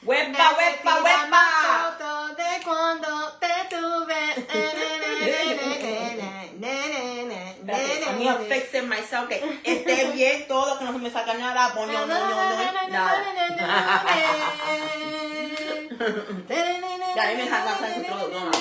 Huepa, huepa, huepa. Foto de cuando te tuve. I'm here fixing myself. Que esté bien todo, que no se me saca nada. Boño, no, nada. Ya, ahí me jala todo.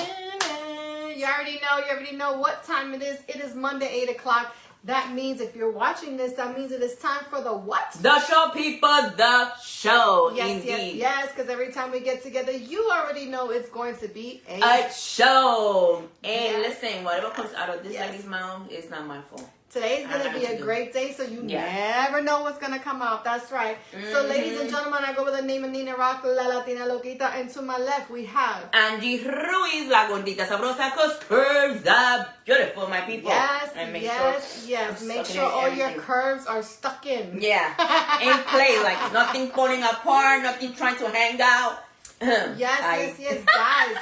You already know what time it is. It is Monday, 8 o'clock. That means if you're watching this, that means it is time for the what? The show, people, the show. Yes, indeed. yes, because every time we get together, you already know it's going to be a show. And yes. listen, whatever comes out of this lady's mouth is not my fault. Today's going to be a great day, so you never know what's going to come out. That's right. So, ladies and gentlemen, I go with the name of Nina Rock, La Latina Loquita, and to my left, we have Angie Ruiz, La Gordita Sabrosa, because curves are beautiful, my people. Yes, and make yes. Make sure all your curves are stuck in. Yeah, in place, like nothing falling apart, nothing trying to hang out. Yes, guys.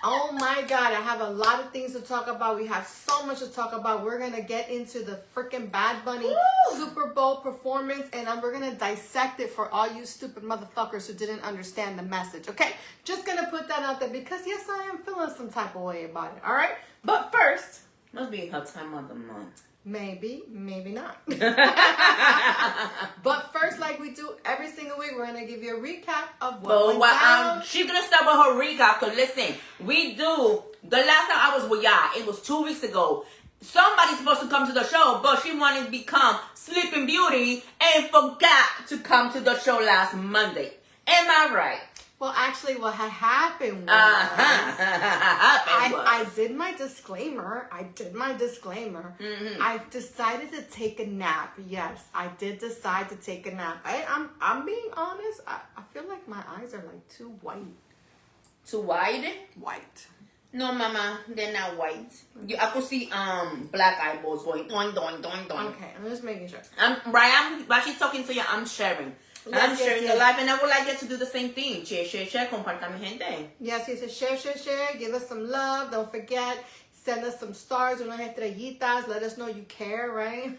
Oh my God, I have a lot of things to talk about. We have so much to talk about. We're going to get into the freaking Bad Bunny Super Bowl performance, and we're going to dissect it for all you stupid motherfuckers who didn't understand the message, okay? Just going to put that out there because, yes, I am feeling some type of way about it, all right? But first... Must be her time of the month. Maybe not. But first, like we do every single week, we're going to give you a recap of what went down. She's going to start with her recap, because listen, we do, the last time I was with y'all, it was 2 weeks ago. Somebody's supposed to come to the show, but she wanted to become Sleeping Beauty and forgot to come to the show last Monday. Am I right? Well, actually, what had happened was, I did my disclaimer. Mm-hmm. I decided to take a nap. Yes, I did decide to take a nap. I'm being honest. I feel like my eyes are like too white. Too wide? White. No, Mama, they're not white. I could see black eyeballs going doing. Okay, I'm just making sure. While she's talking to you, I'm sharing. I'm sharing the live, and I would like you to do the same thing. Share, comparta mi gente. Yes, share. Give us some love. Don't forget, send us some stars, unas estrellitas. Let us know you care, right?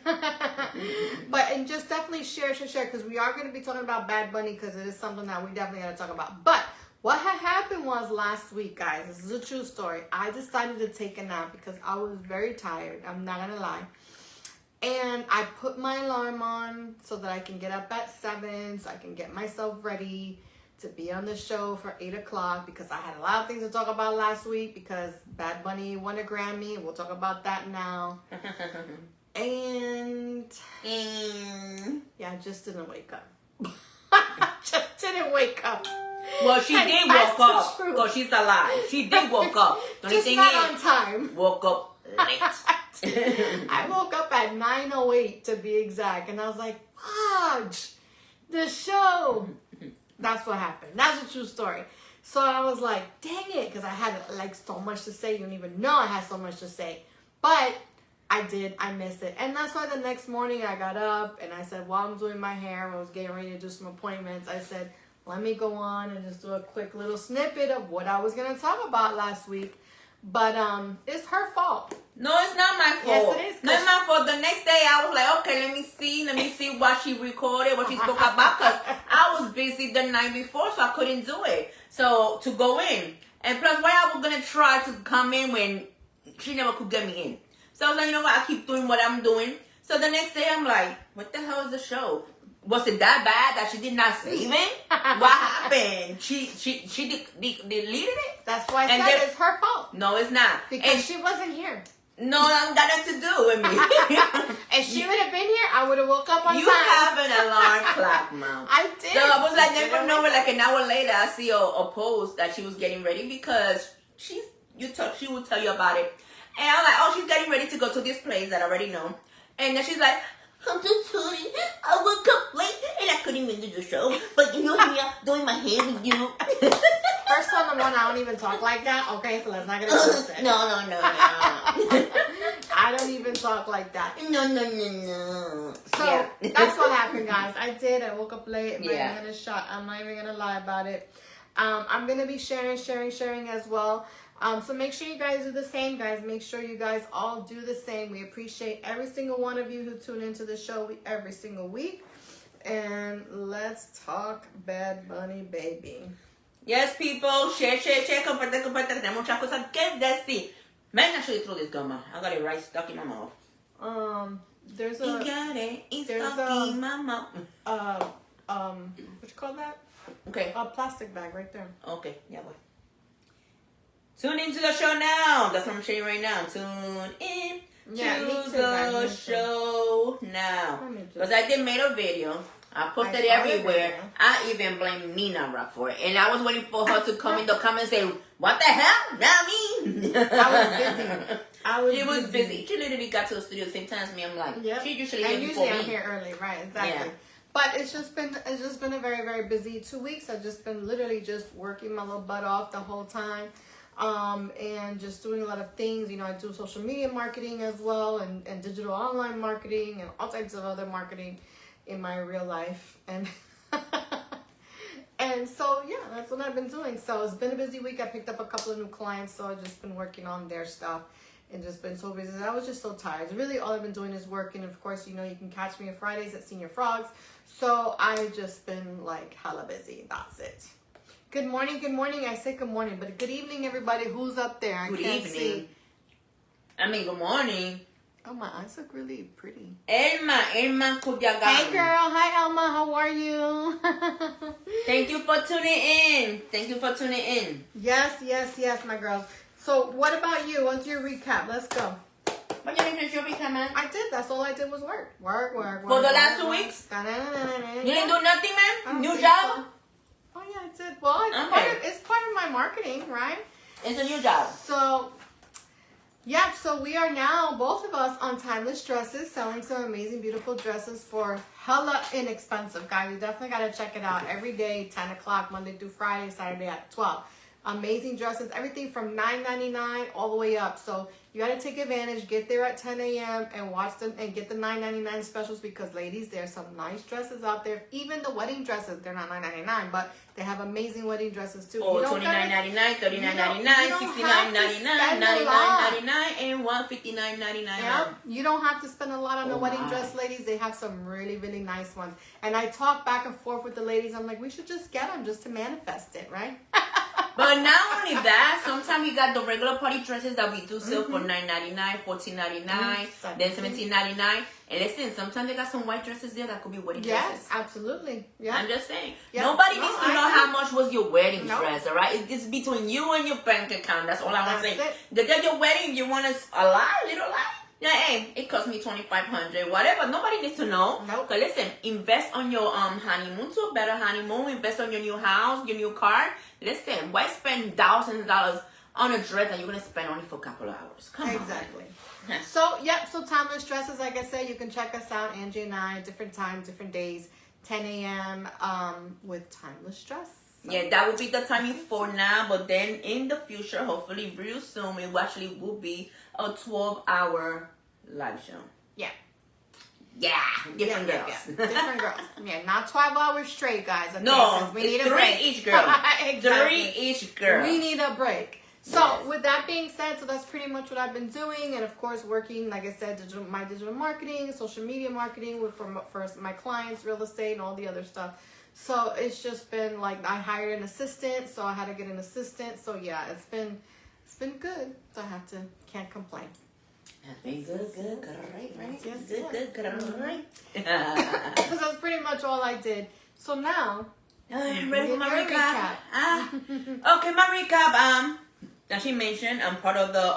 And just definitely share, because we are going to be talking about Bad Bunny, because it is something that we definitely got to talk about. But what had happened was last week, guys, this is a true story. I decided to take a nap because I was very tired. I'm not going to lie. And I put my alarm on so that I can get up at 7, so I can get myself ready to be on the show for 8 o'clock, because I had a lot of things to talk about last week because Bad Bunny won a Grammy. We'll talk about that now. And yeah, I just didn't wake up. Just didn't wake up. Well, she did woke up. Well, she's alive. She did woke up. The only just thing not is, on time. Woke up late. I woke up at 9:08 to be exact, and I was like, fudge, the show. That's what happened. That's a true story. So I was like, dang it, because I had like so much to say. You don't even know I had so much to say. But I missed it. And that's why the next morning I got up and I said, while I'm doing my hair, I was getting ready to do some appointments, I said, let me go on and just do a quick little snippet of what I was going to talk about last week. But it's her fault. No, it's not my fault. Yes, it is. Not my fault. The next day I was like, okay, let me see what she recorded, what she spoke about, because I was busy the night before, so I couldn't do it. So to go in, and plus, why I was gonna try to come in when she never could get me in. So I was like, you know what? I keep doing what I'm doing. So the next day I'm like, what the hell is the show? Was it that bad that she did not save it? What happened? She deleted it? That's why I said it's her fault. No, it's not. Because she wasn't here. No, that got nothing to do with me. If she would have been here, I would have woke up on time. You have an alarm clock, Mom. I did. So I was like, never know. Like an hour later, I see a post that she was getting ready because she would tell you about it. And I'm like, oh, she's getting ready to go to this place that I already know. And then she's like, I'm so sorry. I woke up late and I couldn't even do the show. But you know me, doing my hair with you. First one, I don't even talk like that. Okay, so let's not get it. No. I don't even talk like that. No. So that's what happened, guys. I woke up late. I'm not even gonna lie about it. I'm gonna be sharing as well. So make sure you guys do the same, guys. Make sure you guys all do the same. We appreciate every single one of you who tune into the show every single week. and let's talk Bad Bunny, baby. Yes, people, share, comparte. Tenemos muchas cosas que decir. Man, I should throw this gum out. I got it right stuck in my mouth. There's You got it. It's stuck in my mouth. what you call that? Okay. A plastic bag right there. Okay, yeah, boy. Tune into the show now. That's what I'm showing you right now. Tune in to the show now. Because I did made a video. I posted it everywhere. I even blame Nina Rock for it. And I was waiting for her to come in the comments and say, what the hell? Not me. I was busy. She was busy. She literally got to the studio the same time as me. I'm like, she usually and here usually before I'm me. here early, right? Exactly. Yeah. But it's just been a very, very busy 2 weeks. I've just been literally just working my little butt off the whole time. And just doing a lot of things. You know, I do social media marketing as well, and digital online marketing and all types of other marketing in my real life. And and so yeah, that's what I've been doing. So it's been a busy week. I picked up a couple of new clients, so I've just been working on their stuff and just been so busy. I was just so tired. Really all I've been doing is working. Of course, you know, you can catch me on Fridays at Senior Frogs. So I've just been like hella busy. That's it. Good morning, good morning. I say good morning, but good evening, everybody. Who's up there? I Good can't evening. see. I mean, good morning. Oh, my eyes look really pretty. Elma Kudiagan. Hey, girl. Hi, Elma. How are you? Thank you for tuning in. Yes, my girls. So, what about you? What's your recap? Let's go. But you didn't finish your recap, man. I did. That's all I did was work. Work. For the last 2 weeks? You didn't do nothing, man? New job? So. Oh, yeah, I did. Well, it's part of my marketing, right? It's a new job. So, yeah, so we are now, both of us, on Timeless Dresses, selling some amazing, beautiful dresses for hella inexpensive, guys. You definitely got to check it out. Every day, 10 o'clock, Monday through Friday, Saturday at 12. Amazing dresses, everything from $9.99 all the way up. So you got to take advantage, get there at 10 a.m. and watch them and get the $9.99 specials, because ladies, there's some nice dresses out there. Even the wedding dresses, they're not $9.99, but they have amazing wedding dresses too. Oh, $29.99, $39.99, $69.99, $99.99, and $159.99. Yeah, you don't have to spend a lot on a wedding dress, ladies. They have some really, really nice ones. And I talk back and forth with the ladies. I'm like, we should just get them just to manifest it, right? But not only that, sometimes you got the regular party dresses that we do sell for $9.99, $14.99, then $17.99. And listen, sometimes they got some white dresses there that could be wedding dresses. Yes, absolutely. Yeah. I'm just saying. Yeah. Nobody needs to know how much was your wedding No. dress, all right? It's between you and your bank account. That's all I want to say. That's The day your wedding, you want a lot, little lot. Yeah, hey, it cost me $2,500, whatever. Nobody needs to know. Nope. So listen, invest on your honeymoon to a better honeymoon. Invest on your new house, your new car. Listen, why spend thousands of dollars on a dress that you're gonna spend only for a couple of hours? Come on. Exactly. So, so Timeless Dresses, like I said, you can check us out, Angie and I, different times, different days, 10 a.m. With Timeless Dress. So. Yeah, that will be the timing for now, but then in the future, hopefully real soon, it actually will be a 12-hour live show. Yeah. Yeah, different girls. Yeah. Different girls. Yeah, not 12 hours straight, guys. Okay, no, we need it's a break. each girl. Exactly. 3 each girl. We need a break. So, with that being said, so that's pretty much what I've been doing. And, of course, working, like I said, my digital marketing, social media marketing for my clients, real estate, and all the other stuff. So, it's just been, like, I hired an assistant, so I had to get an assistant. So, yeah, it's been good. So, can't complain. Good, great, right? Yes, Good, great. So, that's pretty much all I did. So, now... ready for my recap? Okay, my recap. As she mentioned, I'm part of the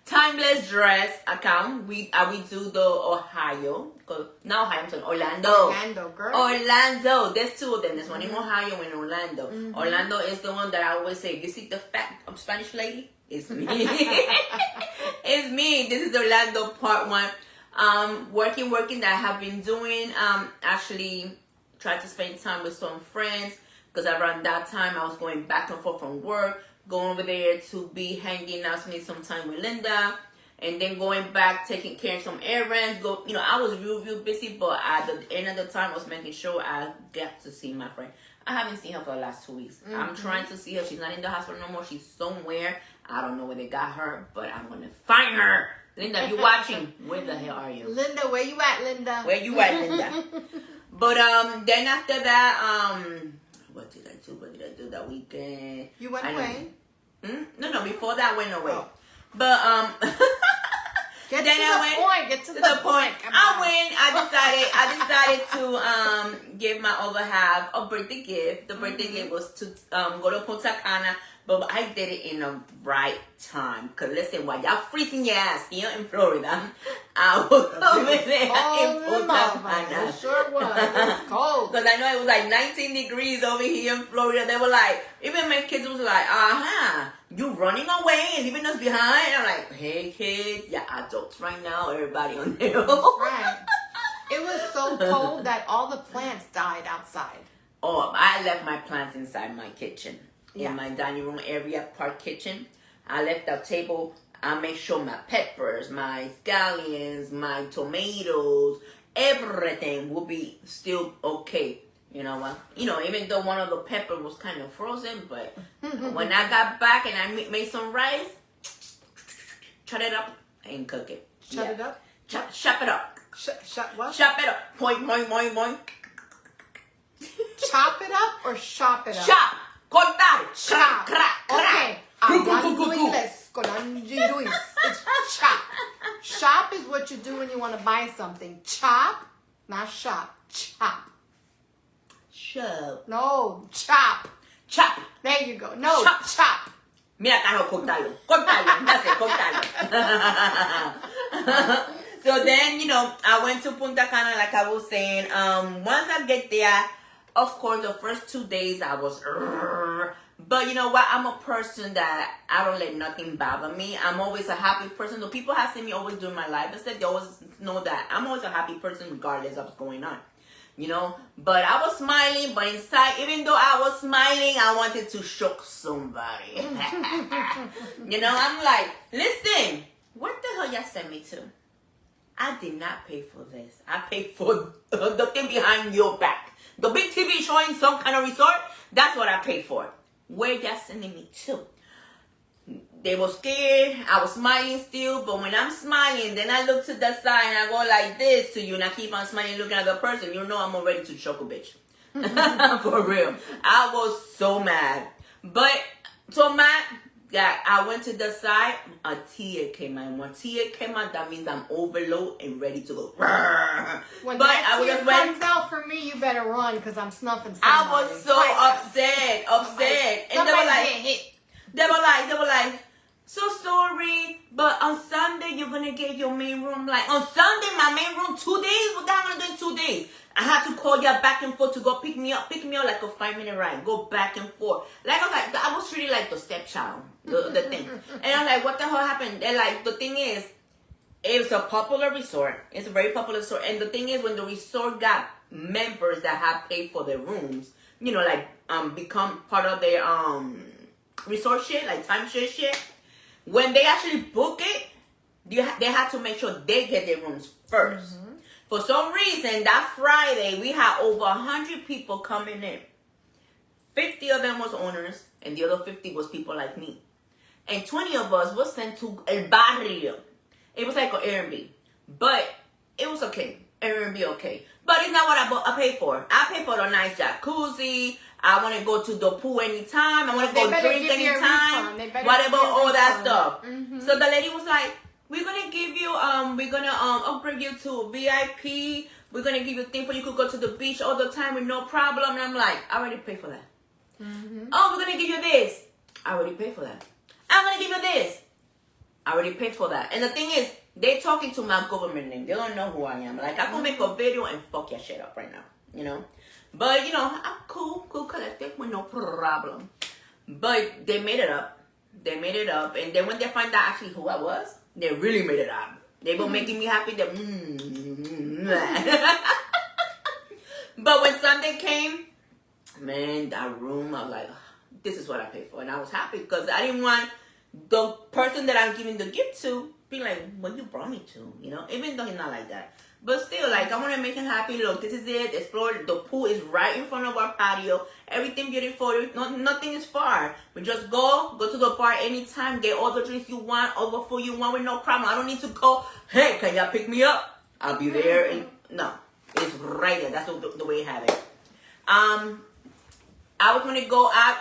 Timeless Dress account. We do the Ohio. Not Ohio, I'm saying Orlando. Orlando, girl. Orlando. There's 2 of them. There's one in Ohio and Orlando. Orlando is the one that I always say, you see the fat Spanish lady? It's me. It's me. This is Orlando part 1. Working that I have been doing. Actually tried to spend time with some friends, because around that time I was going back and forth from work, going over there to be hanging out, spending some time with Linda, and then going back, taking care of some errands. I was real busy, but at the end of the time I was making sure I got to see my friend. I haven't seen her for the last 2 weeks. I'm trying to see her. She's not in the hospital no more. She's somewhere. I don't know where they got her, but I'm gonna find her Linda, you watching? Where the hell are you? Linda, where you at, Linda? Where you at, Linda? But then after that, what did I do? What did I do that weekend? You went away. No, before that I went away. Oh. But Get then to I the went point. Get to the point. I decided to give my other half a birthday gift. The birthday gift was to go to Punta Cana, but I did it in the right time. Cause listen, while y'all freezing your ass here in Florida, I was in Punta Cana. It sure was. It was cold. Cause I know it was like 19 degrees over here in Florida. They were like, even my kids was like, you running away and leaving us behind? I'm like, hey kids, yeah, adults right now, everybody on there. That's right. It was so cold that all the plants died outside. Oh, I left my plants inside my kitchen. Yeah. In my dining room area, part kitchen. I left the table. I made sure my peppers, my scallions, my tomatoes, everything will be still okay. You know what? Even though one of the peppers was kind of frozen, but when I got back and I made some rice, chop it up and cook it. Chop it up? Chop it up. What? Chop it up. Point. Chop it up or shop it up? Chop. Cortar. Chop. Okay. Hablando Cu. inglés con Angie Ruiz. It's chop. Shop is what you do when you want to buy something. Chop, not shop. Chop. Chop. No, chop. Chop. There you go. No, chop. Mira, carajo, cortarlo. That's it, cortarlo. So then, I went to Punta Cana, like I was saying. Once I get there, of course, the first 2 days I was, but you know what? I'm a person that I don't let nothing bother me. I'm always a happy person. So people have seen me always doing my life and said they always know that I'm always a happy person regardless of what's going on. But I was smiling, but inside, even though I was smiling, I wanted to shock somebody. I'm like, listen, what the hell y'all sent me to? I did not pay for this. I paid for the thing behind your back. The big TV showing some kind of resort, that's what I paid for. Where y'all sending me to? They were scared. I was smiling still, but when I'm smiling, then I look to the side and I go like this to you, and I keep on smiling, looking at the person. I'm ready to choke a bitch. For real. I was so mad. But so mad that I went to the side, a tear came out. When tear came out, that means I'm overloaded and ready to go. When that tear comes out for me, you better run because I'm snuffing somebody. I was so upset. And they were like, so sorry, but on Sunday you're gonna get your main room. Like on Sunday, my main room 2 days. What the hell am I gonna do in 2 days? I had to call y'all back and forth to go pick me up like a 5-minute ride. Go back and forth. I was treated like the stepchild, the thing. And I'm like, what the hell happened? And like the thing is, it's a popular resort. It's a very popular resort. And the thing is, when the resort got members that have paid for their rooms, become part of their resort shit, like timeshare shit. When they actually book it, they have to make sure they get their rooms first. Mm-hmm. For some reason, that Friday, we had over 100 people coming in. 50 of them was owners, and the other 50 was people like me. And 20 of us was sent to El Barrio. It was like an Airbnb. But it was okay. Airbnb okay. But it's not what I paid for. I paid for the nice jacuzzi. I want to go to the pool anytime. I want to go drink anytime. Whatever, all that stuff. Mm-hmm. So the lady was like, we're going to give you, upgrade you to VIP. We're going to give you a thing for you could go to the beach all the time with no problem. And I'm like, I already paid for that. Mm-hmm. Oh, we're going to give you this. I already paid for that. I'm going to give you this. I already paid for that. And the thing is, they talking to my government name. They don't know who I am. Like, I can make a video and fuck your shit up right now, But, I'm cool collective with no problem. But they made it up. And then when they find out actually who I was, they really made it up. They were making me happy. But when Sunday came, man, that room, I was like, this is what I paid for. And I was happy because I didn't want the person that I'm giving the gift to be like, what you brought me to, even though he's not like that. But still, like, I want to make him happy. Look, this is it. Explore. The pool is right in front of our patio. Everything beautiful. Nothing is far. We just go to the park anytime. Get all the drinks you want, all the food you want with no problem. I don't need to go, hey, can y'all pick me up? I'll be there. No, it's right there. That's the way you have it. I was going to go out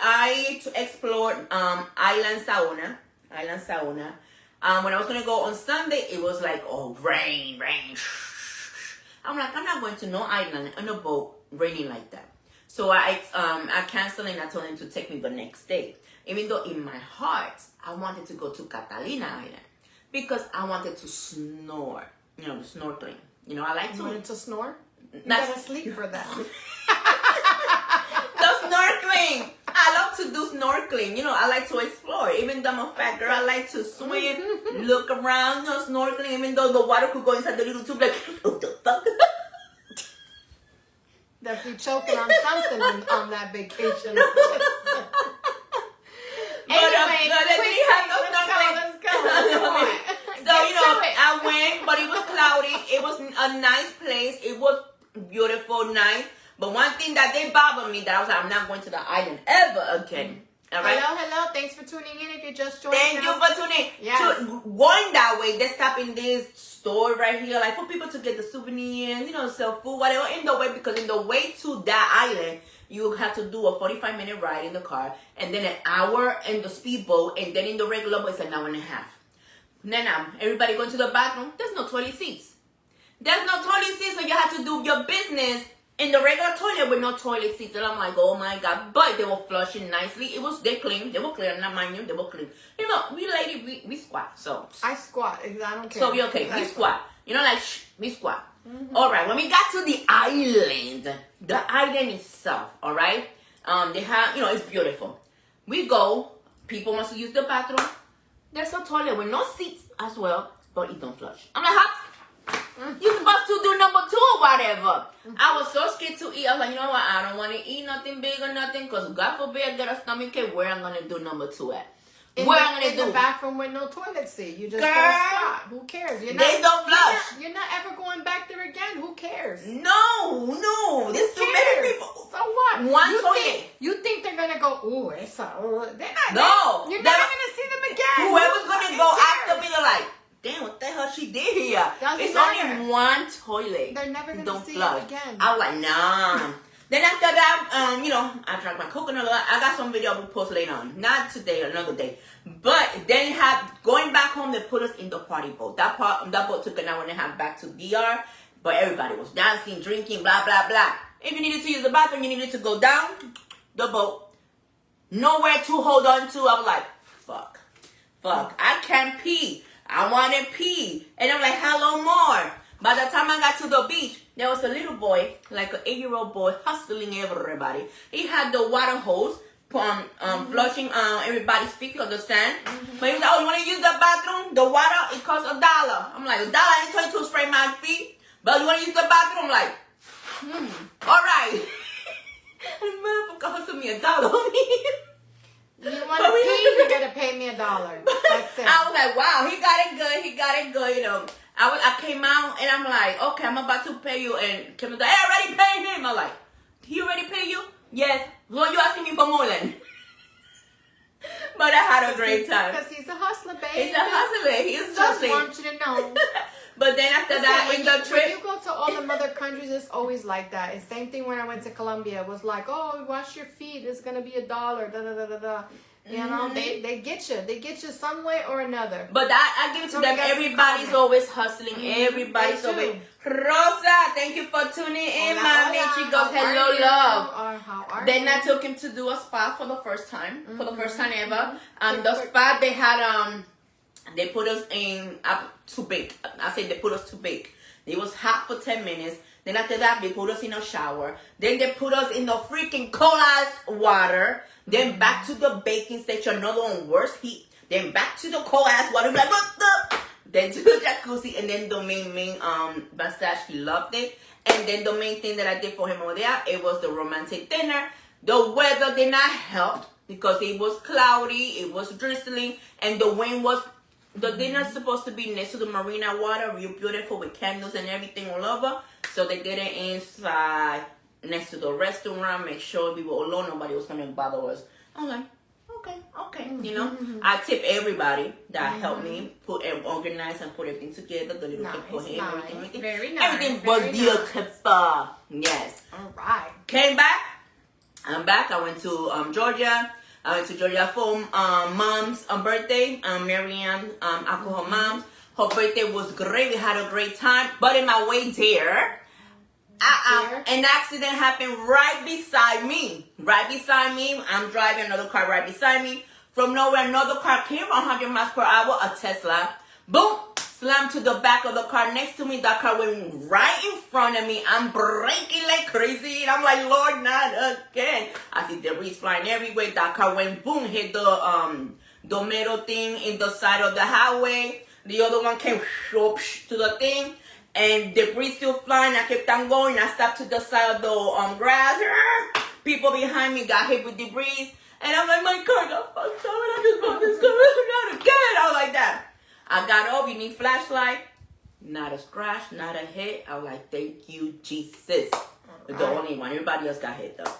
to explore Island Saona. When I was going to go on Sunday, it was like, oh, rain. I'm like, I'm not going to no island on a boat raining like that. So I canceled and I told him to take me the next day. Even though in my heart, I wanted to go to Catalina Island because I wanted to snore. You know, the snorkeling. You know, I like to. You wanted to snore? You Not- gotta sleep for that. The snorkeling. I love to do snorkeling. You know, I like to explore. Even though I'm a fat girl, I like to swim, look around, you know, snorkeling. Even though the water could go inside the little tube, like, what the fuck? Definitely choking on something on that vacation. But, Anyway, no, they didn't have no snorkeling. let's go. Come on. So, you know, Get to it. I went, but it was cloudy. It was a nice place. It was beautiful, nice. But one thing that they bothered me, that I was like, I'm not going to the island ever again. All right? Hello. Thanks for tuning in. If you're just joining Thank us. you for tuning in. Yes. Going that way, they stop in this store right here, like for people to get the souvenirs, you know, sell food, whatever, in the way, because in the way to that island, you have to do a 45-minute ride in the car, and then an hour in the speedboat, and then in the regular boat, it's an hour and a half. Then everybody going to the bathroom, there's no toilet seats. There's no toilet seats, so you have to do your business in the regular toilet with no toilet seats. And I'm like, oh my God. But they were flushing nicely. They clean. They were clear. Not mind you, they were clean. You know, we squat. So I squat. I don't care. so we okay. We squat. You know, like, we squat. All right. When we got to the island itself, all right, they have, you know, it's beautiful. We go. People wants to use the bathroom. There's a toilet with no seats as well, but it don't flush. I'm like, huh? You're supposed to do number 2 or whatever. I was so scared to eat. I was like, you know what? I don't want to eat nothing big or nothing, because God forbid I get a stomachache. Where I'm gonna do number 2 at? In the bathroom with no toilet seat. You just Girl, go squat. Who cares? They don't flush. You're not ever going back there again. Who cares? No. There's too many people. So what? One you toilet. You think they're gonna go? Ooh, it's a. They're not. No. You're never gonna see them again. Whoever's gonna Who go cares? after me, they're like, damn, what the hell she did here? Doesn't It's matter. only one toilet. They're never gonna Don't see flush. it again. I was like, nah. Then after that, you know, I drank my coconut. I got some video we'll post later on. Not today, another day. But then going back home, they put us in the party boat. That boat took an hour and a half back to DR. But everybody was dancing, drinking, blah, blah, blah. If you needed to use the bathroom, you needed to go down the boat. Nowhere to hold on to. I was like, fuck. I can't pee. I want to pee. And I'm like, how long more? By the time I got to the beach, there was a little boy, like an 8-year-old boy, hustling everybody. He had the water hose, flushing everybody's feet on the sand. But he was like, oh, you want to use the bathroom? The water, it costs $1. I'm like, $1 ain't trying to spray my feet. But you want to use the bathroom? I'm like, all right. And the motherfucker hustled me $1. You want to pee? You gotta pay me $1. That's it. I was like, wow, he got it good, you know. I came out and I'm like, okay, I'm about to pay you. And Kim was like, hey, I already paid him. I'm like, he already paid you? Yes. Well, you asking me for more then. But I had a great time. Because he's a hustler, baby. He's a hustler. He is Just hustling. want you to know. But then after that, When in the when trip, you go to all the other countries, it's always like that. It's same thing when I went to Colombia. It was like, oh, wash your feet. It's going to be $1. Da, da, da, da, da. You know, they get you. They get you some way or another. but I give it to So them. we got some Everybody's comments. always hustling. Everybody's Me too. always. Rosa, thank you for tuning in, Hola, mommy. hola. She goes, How are hello, you? love. How are Then you? I took him to do a spa for the first time, ever. Quick, The quick. spa they had they put us in to bake. I said they put us to bake. It was hot for 10 minutes. Then after that they put us in a shower. Then they put us in the freaking cold ass water. Then back to the baking station, another one worse heat. Then back to the cold ass water. Like what the? Then to the jacuzzi, and then the main massage. He loved it. And then the main thing that I did for him over there, it was the romantic dinner. The weather did not help because it was cloudy, it was drizzling, and the wind was The dinner's supposed to be next to the marina water, real beautiful with candles and everything all over. So they did it inside, next to the restaurant. Make sure we were alone. Nobody was gonna bother us. I was like, okay. You know, I tip everybody that helped me put and organize and put everything together. The little cake for him, everything. Very nice. Everything was beautiful. Yes. All right. Came back. I'm back. I went to Georgia. I went to Georgia for mom's birthday. Marianne, alcohol mom. Her birthday was great. We had a great time. But in my way there, an accident happened right beside me. Right beside me. I'm driving another car right beside me. From nowhere, another car came 100 miles per hour, a Tesla. Boom! Slammed to the back of the car next to me. That car went right in front of me. I'm braking like crazy. And I'm like, Lord, not again. I see debris flying everywhere. That car went boom, hit the metal thing in the side of the highway. The other one came to the thing. And debris still flying. I kept on going. I stopped to the side of the grass. People behind me got hit with debris. And I'm like, my car got fucked up. And I just bought this car. Not again. I was like that. I got up. You need flashlight. Not a scratch. Not a hit. I was like, thank you, Jesus. The only one. Everybody else got hit though.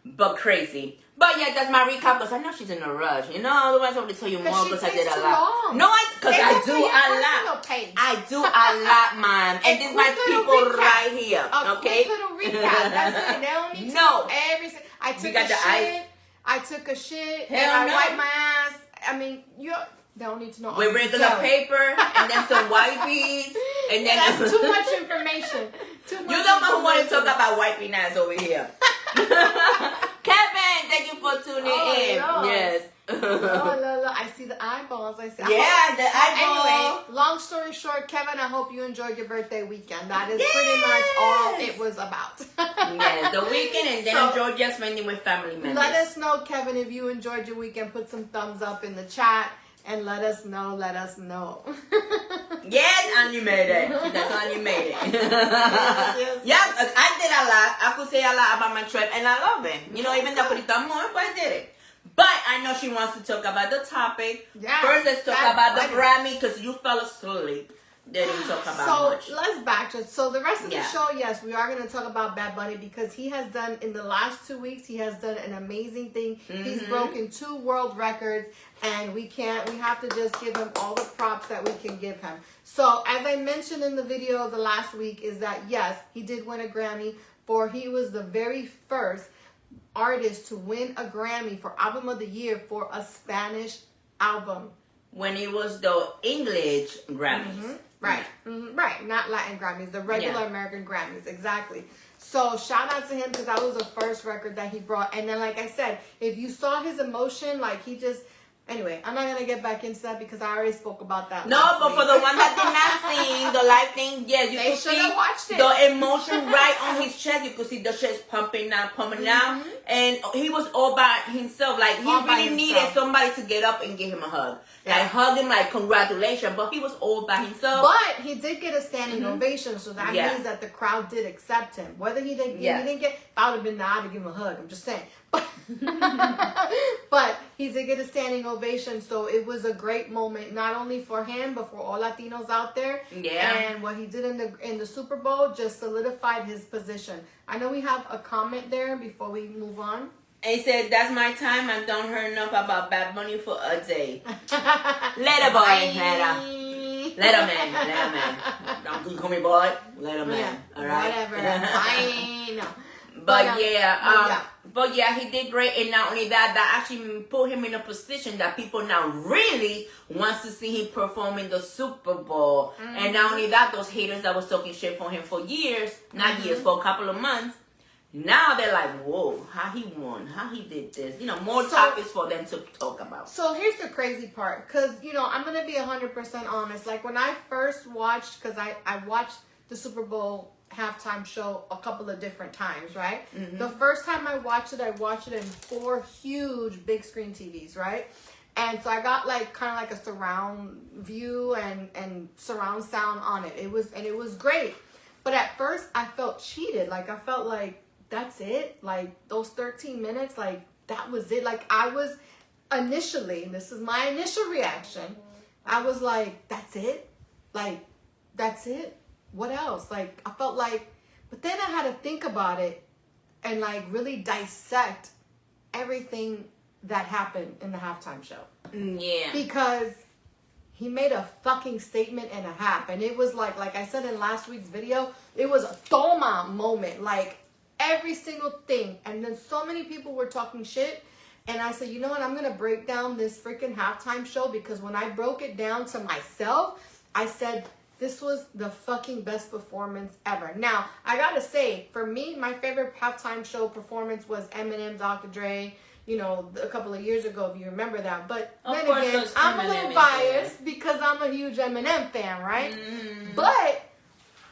But crazy. But yeah, that's my recap because I know she's in a rush. You know, otherwise I would tell you more because I did a lot. Long. No, because I do a lot. I do a lot, man. And this is my people right here. Okay? Quick little recap. That's it. They don't need to know everything. I took a shit. I took a shit. And I wiped my ass. I mean, they don't need to know. With regular paper and then some wipes. And then that's too much information. You're the one who want to talk about wiping ass over here. Kevin, thank you for tuning in. Lord. Yes. I see the eyeballs. The eyeballs. Anyway, long story short, Kevin, I hope you enjoyed your birthday weekend. That is pretty much all it was about. Yes, the weekend and then enjoy just spending with family members. Let us know, Kevin, if you enjoyed your weekend. Put some thumbs up in the chat. And let us know. Yes, and you made it. That's how you made it. Yes. Yeah, I did a lot. I could say a lot about my trip, and I love it. You know, even though I put it more, but I did it. But I know she wants to talk about the topic. Yeah, first, let's talk about the Grammy because you fell asleep. They didn't talk about much. So let's backtrack. So the rest of the show, yes, we are going to talk about Bad Bunny because he has done, in the last 2 weeks, he has done an amazing thing. He's broken 2 world records, and we have to just give him all the props that we can give him. So as I mentioned in the video the last week is that, yes, he did win a Grammy he was the very first artist to win a Grammy for Album of the Year for a Spanish album. When it was the English Grammys. Right. Right. Not Latin Grammys. The regular American Grammys. Exactly. So shout out to him because that was the first record that he brought. And then, like I said, if you saw his emotion, like he just... Anyway, I'm not going to get back into that because I already spoke about that. No, but for the one that did not see the live thing, yeah, you could see watched it. The emotion right on his chest. You could see the chest pumping out. And he was all by himself. Like, he really needed somebody to get up and give him a hug. Yeah. Like, hug him, like, congratulations. But he was all by himself. But he did get a standing ovation, so that means that the crowd did accept him. Whether he didn't get, if I would have been there, I would give him a hug. I'm just saying. But he did get a standing ovation, so it was a great moment, not only for him, but for all Latinos out there. Yeah. And what he did in the Super Bowl just solidified his position. I know we have a comment there before we move on. And he said, that's my time. I don't hear enough about Bad Bunny for a day. Let a boy. Let a man. Don't call me boy. Let a man. Yeah, all right? Whatever. Fine. But yeah, he did great. And not only that, that actually put him in a position that people now really wants to see him perform in the Super Bowl. And not only that, those haters that was talking shit for him for years, not years, for a couple of months, now they're like, whoa, how he won, how he did this. You know, more topics for them to talk about. So here's the crazy part. Because, you know, I'm going to be 100% honest. Like, when I first watched, because I watched the Super Bowl halftime show a couple of different times, right? The first time I watched it in 4 huge big screen TVs, right? And so I got like kind of like a surround view and surround sound on it. It was great. But at first I felt cheated. Like I felt like that's it. Like those 13 minutes, like that was it. Like I was initially, this is my initial reaction. I was like, that's it? Like, that's it? What else? Like, I felt like, but then I had to think about it and like really dissect everything that happened in the halftime show. Yeah. Because he made a fucking statement and a half. And it was like I said in last week's video, it was a toma moment. Like, every single thing. And then so many people were talking shit. And I said, you know what? I'm going to break down this freaking halftime show. Because when I broke it down to myself, I said, this was the fucking best performance ever. Now, I got to say, for me, my favorite halftime show performance was Eminem, Dr. Dre, you know, a couple of years ago, if you remember that. But Of then course, again, those I'm a Eminem little is biased because I'm a huge Eminem fan, right? Mm-hmm. But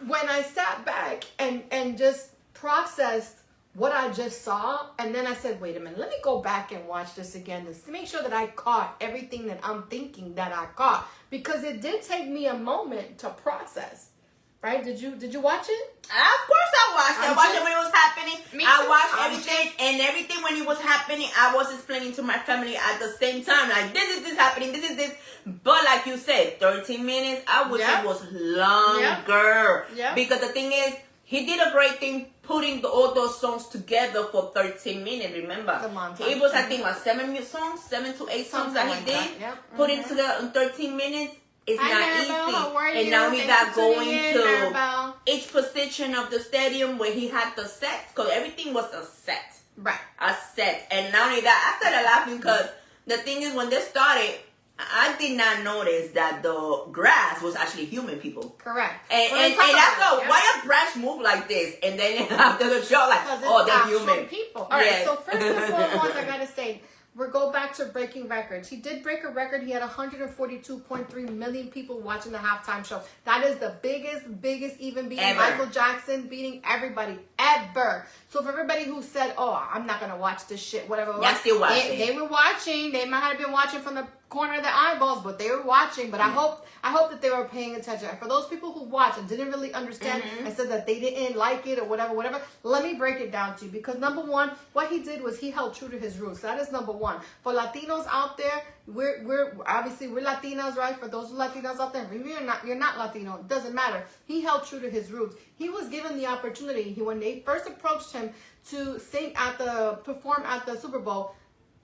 when I sat back and just processed what I just saw, and then I said, wait a minute, let me go back and watch this again to make sure that I caught everything that I'm thinking that I caught. Because it did take me a moment to process. Right? Did you watch it? Of course I watched it. I watched it when it was happening. Me I too. watched everything, and everything when it was happening, I was explaining to my family at the same time. Like, this is this happening, this is this. But like you said, 13 minutes, I wish it was longer. Yeah. Because the thing is, he did a great thing putting all those songs together for 13 minutes, remember? The montage. It was, I think, like 7 to 8 songs that he did. Yep. Put it together in 13 minutes. It's Hi, not Maribel. easy. How are And you? now he Thanks got for tuning going in, to Maribel. each position of the stadium where he had the sets, because everything was a set. Right. A set. And not only that, I started laughing because the thing is, when they started, I did not notice that the grass was actually human people. Correct. And We're gonna that's talk about all. it, Why a branch move like this? And then after the show, like, Because oh, it's they're actual human. people. All right, Yes. so first and foremost, I gotta say, we'll go back to breaking records. He did break a record. He had 142.3 million people watching the halftime show. That is the biggest, even beating Ever. Michael Jackson, beating everybody ever. So for everybody who said, "Oh, I'm not gonna watch this shit," whatever, Y'all still watching. They were watching. They might have been watching from the corner of their eyeballs, but they were watching. But I hope that they were paying attention. And for those people who watched and didn't really understand and said that they didn't like it or whatever, let me break it down to you. Because number one, what he did was he held true to his roots. That is number one. For Latinos out there, we're obviously we're Latinos, right? For those Latinos out there, maybe you're not Latino. It doesn't matter. He held true to his roots. He was given the opportunity. When they first approached him to perform at the Super Bowl,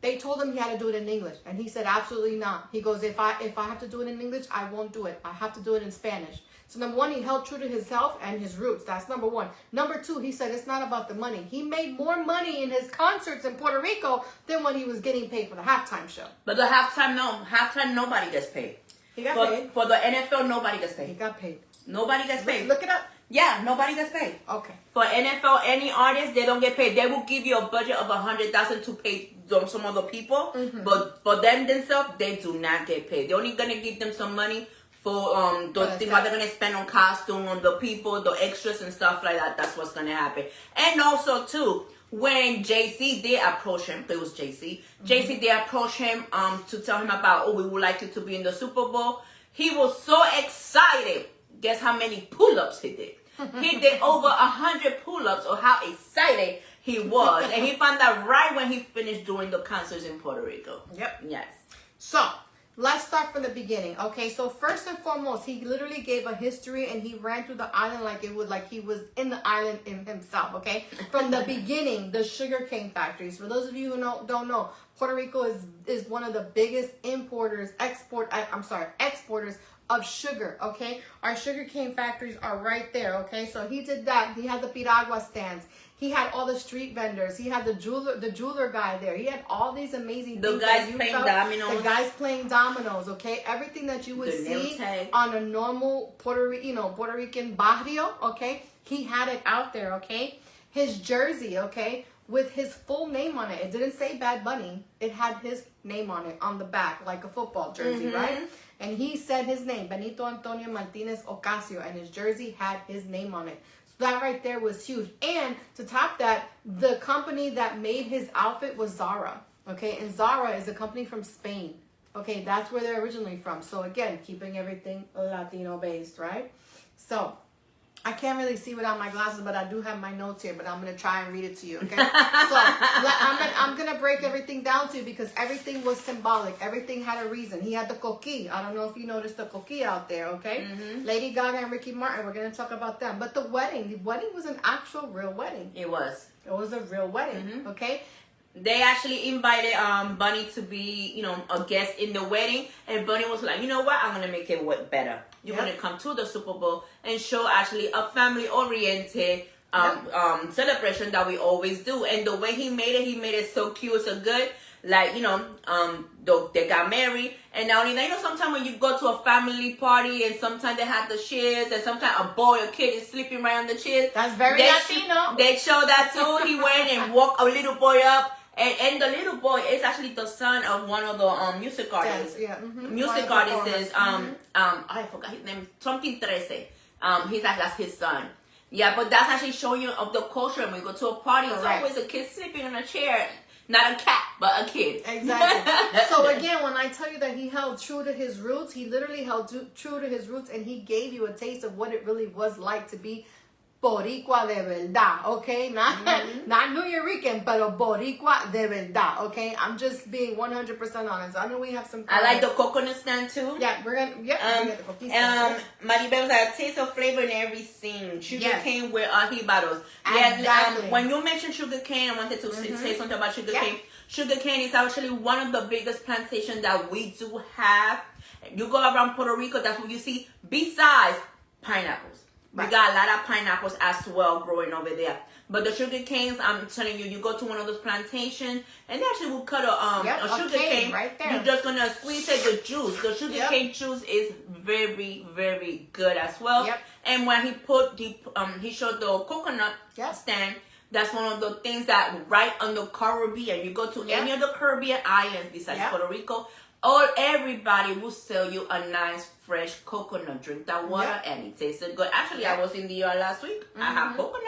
they told him he had to do it in English, and he said absolutely not. He goes, if I have to do it in English, I won't do it. I have to do it in Spanish. So number one, he held true to himself and his roots. That's number one. Number two, he said it's not about the money. He made more money in his concerts in Puerto Rico than when he was getting paid for the halftime show. But the halftime, nobody gets paid. He got paid. For the NFL, nobody gets He paid. got paid. Nobody gets paid. Look it up. Yeah, nobody gets paid. Okay. For NFL, any artist, they don't get paid. They will give you a budget of $100,000 to pay some other people, but for them themselves, they do not get paid. They're only gonna give them some money for the thing what they're gonna spend on costume, on the people, the extras and stuff like that. That's what's gonna happen. And also too, when Jay-Z did approach him, it was Jay-Z. Jay-Z did approach him to tell him about, oh, we would like you to be in the Super Bowl. He was so excited. Guess how many pull-ups he did? He did over 100 pull-ups, or how excited he was. And he found out right when he finished doing the concerts in Puerto Rico. Yep. Yes. So, let's start from the beginning. Okay, so first and foremost, he literally gave a history and he ran through the island like he was in the island in himself, okay? From the beginning, the sugarcane factories. For those of you who don't know, Puerto Rico is one of the biggest exporters of sugar, okay? Our sugarcane factories are right there, okay? So he did that. He had the piragua stands. He had all the street vendors. He had the jeweler guy there. He had all these amazing things. The guys playing dominoes. The guys playing dominoes, okay? Everything that you would see on a normal Puerto Rican barrio, okay? He had it out there, okay? His jersey, okay? With his full name on it. It didn't say Bad Bunny. It had his name on it on the back, like a football jersey, right? And he said his name, Benito Antonio Martinez Ocasio, and his jersey had his name on it. So that right there was huge. And to top that, the company that made his outfit was Zara, okay? And Zara is a company from Spain, okay? That's where they're originally from. So again, keeping everything Latino-based, right? So I can't really see without my glasses, but I do have my notes here, but I'm going to try and read it to you, okay? So I'm gonna break everything down to you because everything was symbolic. Everything had a reason. He had the coquille. I don't know if you noticed the coquille out there, okay? Lady Gaga and Ricky Martin, we're going to talk about them. But the wedding was an actual real wedding. It was. It was a real wedding, okay? They actually invited Bunny to be, you know, a guest in the wedding, and Bunny was like, you know what, I'm gonna make it better. You're gonna come to the Super Bowl and show actually a family-oriented celebration that we always do. And the way he made it so cute, so good. Like, you know, they got married, and not only that, you know, sometimes when you go to a family party and sometimes they have the chairs, and sometimes a boy or kid is sleeping right on the chairs. That's very Latino. They show that too. He went and woke a little boy up. And the little boy is actually the son of one of the music artists. Music artist is I forgot his name, something 13. That's his son. Yeah, but that's actually showing you of the culture. When we go to a party, it's always a kid sleeping in a chair. Not a cat, but a kid. Exactly. So again, when I tell you that he held true to his roots, he literally held true to his roots, and he gave you a taste of what it really was like to be Boricua de verdad, okay? Not Nuyorican, but a Boricua de verdad, okay? I'm just being 100% honest. I know we have some. I like the coconut stand too. Yeah, we're gonna. Yeah, get the coconut stand. Maribel was like, taste of flavor in every scene. Sugar cane with jibaros. Exactly. Yes. When you mentioned sugar cane, I wanted to say something about sugar cane. Sugar cane is actually one of the biggest plantations that we do have. You go around Puerto Rico, that's what you see. Besides pineapples. We got a lot of pineapples as well growing over there. But the sugar canes, I'm telling you, you go to one of those plantations, and they actually will cut a sugar cane right there. You're just gonna squeeze the juice. The sugar cane juice is very, very good as well. And when he put he showed the coconut stand. That's one of the things that right on the Caribbean. You go to any of the Caribbean islands besides Puerto Rico. Everybody will sell you a nice fresh coconut. Drink that water and it tasted good. Actually, I was in the last week. I had coconut.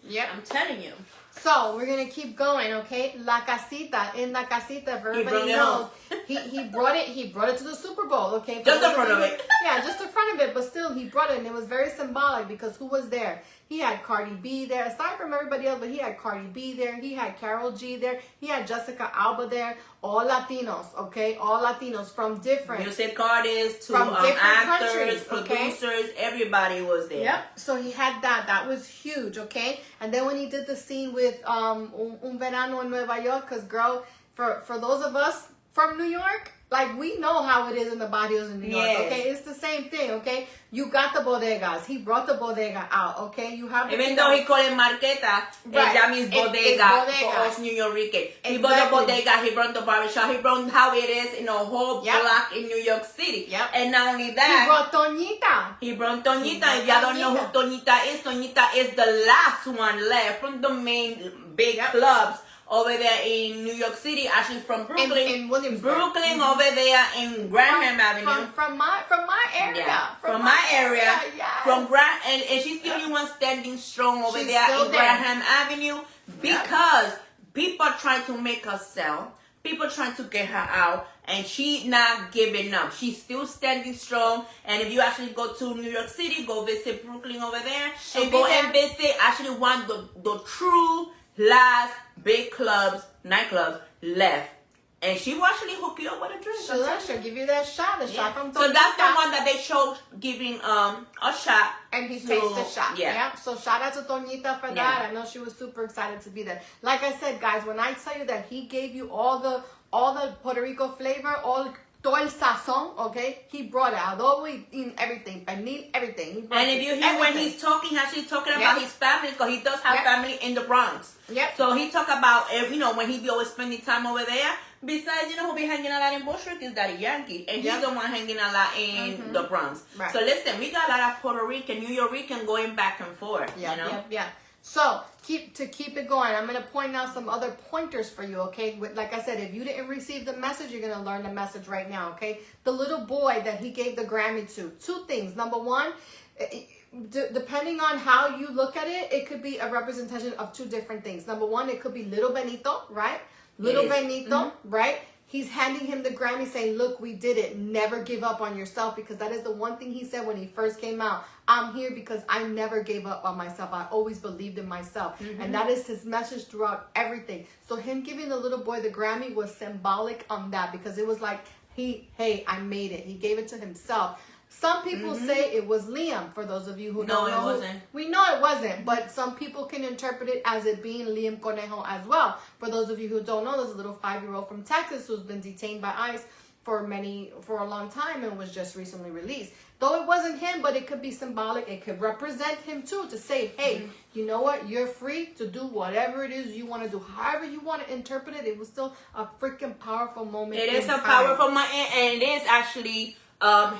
I'm telling you. So we're gonna keep going, okay? La Casita, in La Casita, for everybody knows, he brought it to the Super Bowl, okay? Just the front of it. Yeah, just the front of it, but still he brought it, and it was very symbolic because who was there? He had Cardi B there, aside from everybody else, but he had Cardi B there, he had Karol G there, he had Jessica Alba there, all Latinos, okay? All Latinos from different music artists to different actors, countries, producers, everybody was there. Yep. So he had that was huge, okay? And then when he did the scene with Un Verano en Nueva York, because girl, for those of us from New York, like, we know how it is in the barrios in New York, okay? It's the same thing, okay? You got the bodegas. He brought the bodega out, okay? You have even though he called it marqueta, that means bodega for us New Yorkers. He brought the bodega, he brought the barbershop, he brought how it is in a whole block in New York City. And not only that, he brought Toñita. If y'all don't know who Toñita is the last one left from the main big clubs over there in New York City, actually from Brooklyn. In Williamsburg. Brooklyn over there in Graham Avenue. From my area. Yeah. From my area. From and she's the only one standing strong over there in Graham Avenue because people are trying to make her sell. People trying to get her out, and she's not giving up. She's still standing strong. And if you actually go to New York City, go visit Brooklyn over there, and go and visit actually one of the true last big nightclubs left. And she will actually hook you up with a drink. She'll give you that shot, shot from Toñita. So that's the one that they showed giving a shot. And he takes the shot. Yeah. So shout out to Toñita for that. I know she was super excited to be there. Like I said, guys, when I tell you that he gave you all the Puerto Rico flavor, todo el sazon, okay? He brought it, adobo in everything, pernil, everything. And if you hear when he's talking, he's actually talking about his family, because he does have family in the Bronx. So he talk about, when he be always spending time over there. Besides, who be hanging a lot in Bushwick is Daddy Yankee. And he's the one hanging a lot in the Bronx. So listen, we got a lot of Puerto Rican, New Yorican going back and forth, So, keep it going. I'm going to point out some other pointers for you, okay? Like I said, if you didn't receive the message, you're going to learn the message right now, okay? The little boy that he gave the Grammy to. Two things. Number one, depending on how you look at it, it could be a representation of two different things. Number one, it could be Little Benito, right? Little Benito, right? He's handing him the Grammy saying, look, we did it. Never give up on yourself, because that is the one thing he said when he first came out. I'm here because I never gave up on myself. I always believed in myself. And that is his message throughout everything. So him giving the little boy the Grammy was symbolic on that, because it was like, hey, I made it. He gave it to himself. Some people say it was Liam, for those of you who don't know. No, it wasn't. We know it wasn't, but some people can interpret it as it being Liam Conejo as well. For those of you who don't know, there's a little 5-year-old from Texas who's been detained by ICE for a long time and was just recently released. Though it wasn't him, but it could be symbolic. It could represent him too, to say, hey, you know what? You're free to do whatever it is you want to do. However you want to interpret it, it was still a freaking powerful moment. It is a powerful moment, and it is actually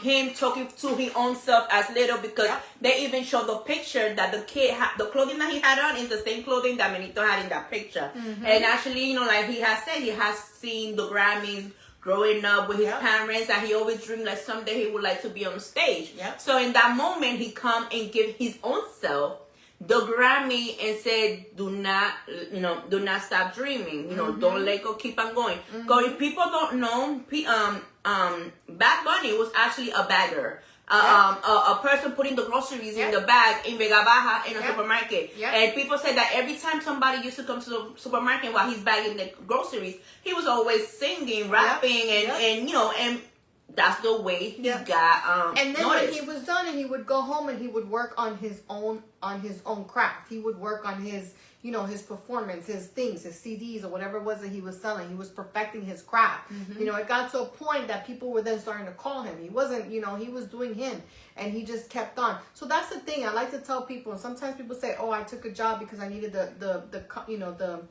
him talking to his own self as little, because they even show the picture that the kid the clothing that he had on is the same clothing that Benito had in that picture. And actually, you know, like he has said, he has seen the Grammys growing up with his parents, and he always dreamed like someday he would like to be on stage. So in that moment, he come and give his own self the Grammy and said, do not stop dreaming. You know, don't let go, keep on going. Because if people don't know, Bad Bunny was actually a bagger. A person putting the groceries in the bag in Vega Baja in a supermarket. And people said that every time somebody used to come to the supermarket while he's bagging the groceries, he was always singing, rapping, and you know, and that's the way he got and then noticed. when he was done, and he would go home and he would work on his own craft. He would work on his, you know, his performance, his things, his CDs or whatever it was that he was selling. He was perfecting his craft. You know, it got to a point that people were then starting to call him. He wasn't, you know, he was doing him, and he just kept on. So that's the thing I like to tell people. And sometimes people say, oh, I took a job because I needed the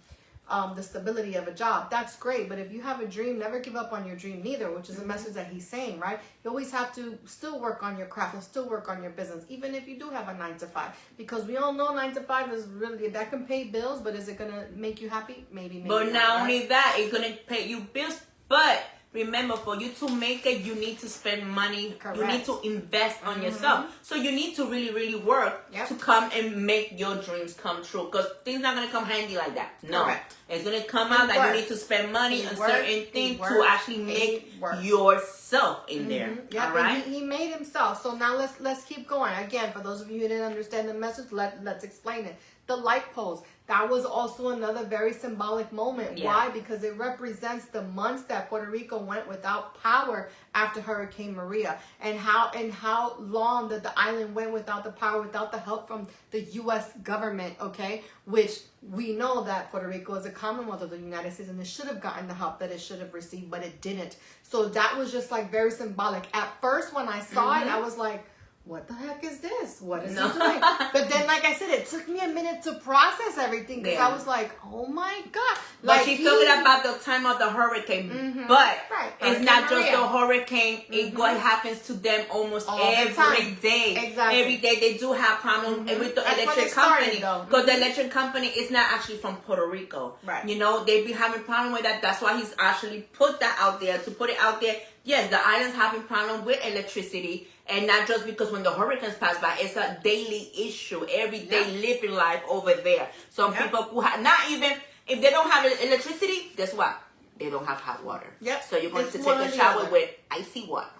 stability of a job. That's great, but if you have a dream, never give up on your dream neither, which is a message that he's saying, right? You always have to still work on your craft and still work on your business, even if you do have a 9-to-5, because we all know 9-to-5 is really, that can pay bills, but is it gonna make you happy? Maybe But not only right? that, it's gonna pay you bills, but remember, for you to make it, you need to spend money. Correct. You need to invest on yourself. So you need to really, really work to come and make your dreams come true. Because things not going to come handy like that. No. Correct. It's going to come out that you need to spend money on certain things to actually make yourself in there. All right? He made himself. So now let's keep going. Again, for those of you who didn't understand the message, let's explain it. The light poles. That was also another very symbolic moment. Why? Because it represents the months that Puerto Rico went without power after Hurricane Maria, and how long that the island went without the power, without the help from the U.S. government. Okay, which we know that Puerto Rico is a Commonwealth of the United States, and it should have gotten the help that it should have received, but it didn't. So that was just like very symbolic. At first, when I saw it, I was like, what the heck is this? What is it doing? But then, like I said, it took me a minute to process everything, because I was like, oh my God. But she's talking about the time of the hurricane. But it's not just the hurricane. It happens to them almost every day. Exactly. Every day they do have problems with the electric company. Because the electric company is not actually from Puerto Rico. Right. You know, they be having problems with that. That's why he's actually put that out there, to put it out there. Yes, the island's having problems with electricity. And not just because when the hurricanes pass by, it's a daily issue, everyday living life over there. Some people who have not even, if they don't have electricity, guess what? They don't have hot water. So you're going to take a shower with icy water.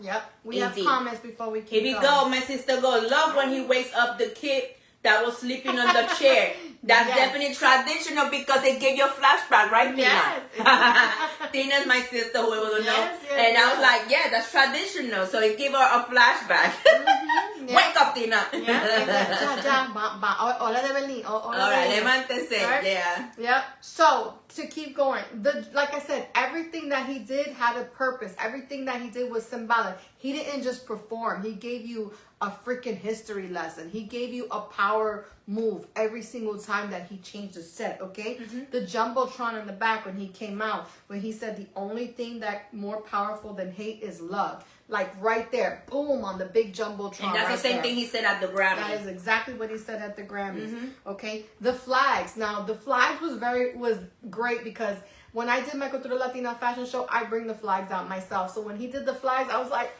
We have comments before we keep going. Here we go, my sister goes, love when he wakes up the kid that was sleeping on the chair. That's definitely traditional, because it gave you a flashback, right, Tina? Yes. Tina's my sister, whoever don't know. And I was like, yeah, that's traditional. So it gave her a flashback. Wake up, Tina. Hola de Berlin. All right, levántese. Yeah. So, to keep going, like I said, everything that he did had a purpose. Everything that he did was symbolic. He didn't just perform. He gave you a freaking history lesson. He gave you a power move every single time that he changed the set, okay? The Jumbotron in the back when he came out, when he said the only thing that more powerful than hate is love. Like right there, boom, on the big Jumbotron. And that's the same thing he said at the Grammys. That is exactly what he said at the Grammys, okay? The flags. Now, the flags was great, because when I did my Cultura Latina fashion show, I bring the flags out myself. So when he did the flags, I was like,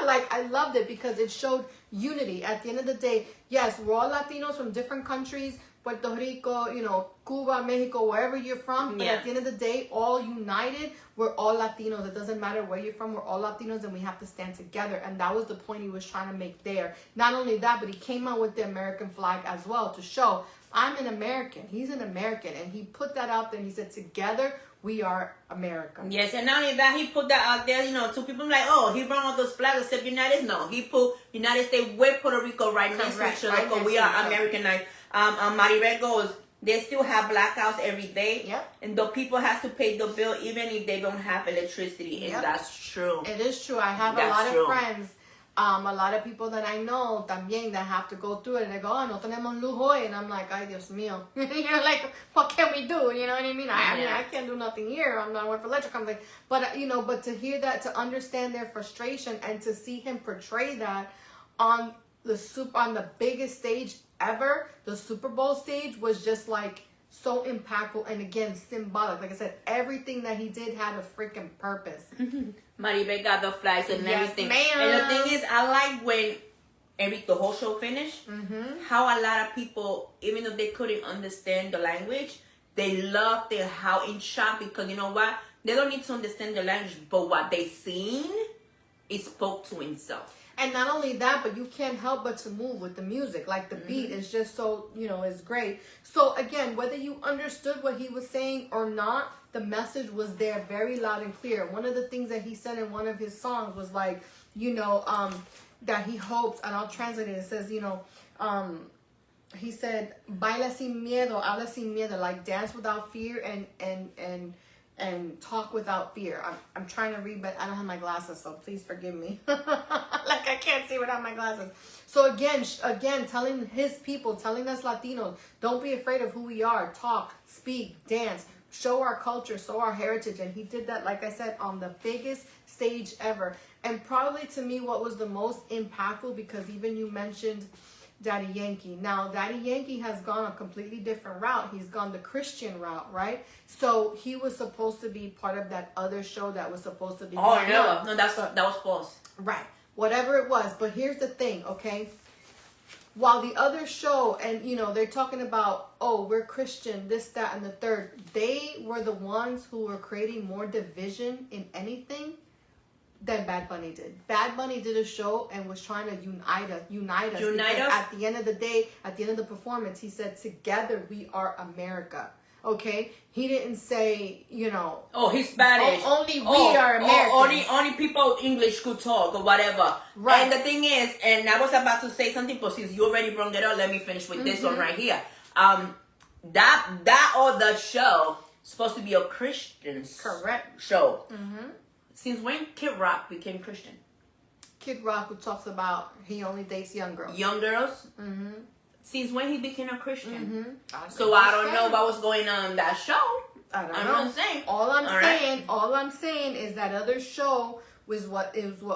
like I loved it, because it showed unity. At the end of the day, yes, we're all Latinos from different countries, Puerto Rico, you know, Cuba, Mexico, wherever you're from. But at the end of the day, all united, we're all Latinos. It doesn't matter where you're from, we're all Latinos, and we have to stand together. And that was the point he was trying to make there. Not only that, but he came out with the American flag as well to show, I'm an American. He's an American. And he put that out there and he said, together, we are America. Yes, and not only that, he put that out there, you know, to people like, oh, he brought all those flags except United States. No, he put United States with Puerto Rico right next to each other because we are Americanized. Maribel goes, they still have blackouts every day. Yep. And the people have to pay the bill even if they don't have electricity. And that's true. It is true. I have a lot of friends, a lot of people that I know también that have to go through it. And they go, oh, no tenemos luz hoy. And I'm like, ay, Dios mío. You're like, what can we do? You know what I mean? I mean, I can't do nothing here. I'm not working for electric company. But, you know, but to hear that, to understand their frustration and to see him portray that on the biggest stage ever, the Super Bowl stage, was just like so impactful and again symbolic. Like I said, everything that he did had a freaking purpose. Maribel got the flags and everything. Ma'am. And the thing is, I like when the whole show finished, how a lot of people, even though they couldn't understand the language, they loved it, how in shock, because you know what? They don't need to understand the language, but what they seen, it spoke to himself. And not only that, but you can't help but to move with the music. Like the beat is just so, you know, is great. So again, whether you understood what he was saying or not, the message was there very loud and clear. One of the things that he said in one of his songs was like, you know, that he hopes, and I'll translate it, it says, you know, he said, baila sin miedo, habla sin miedo, like dance without fear and talk without fear. I'm trying to read, but I don't have my glasses, so please forgive me. Like I can't see without my glasses. So again, telling his people, telling us Latinos, don't be afraid of who we are. Talk, speak, dance, show our culture, show our heritage. And he did that, like I said, on the biggest stage ever. And probably to me, what was the most impactful, because even you mentioned Daddy Yankee. Now, Daddy Yankee has gone a completely different route. He's gone the Christian route, right? So he was supposed to be part of that other show that was supposed to be. Oh, no, that was false. Right. Whatever it was. But here's the thing, okay? While the other show, and you know, they're talking about, oh, we're Christian, this, that, and the third. They were the ones who were creating more division in anything than Bad Bunny did. Bad Bunny did a show and was trying to unite us. At the end of the day, at the end of the performance, he said, together we are America. Okay? He didn't say, you know, oh, he's Spanish. Only we are Americans. Only people English could talk or whatever. Right. And the thing is, and I was about to say something, but since you already brought it up, let me finish with this one right here. That or the show supposed to be a Christian show. Since when Kid Rock became Christian? Kid Rock, who talks about he only dates young girls. Young girls? Since when he became a Christian? So I don't know what was going on in that show. I don't know. Saying. All I'm saying is that other show was what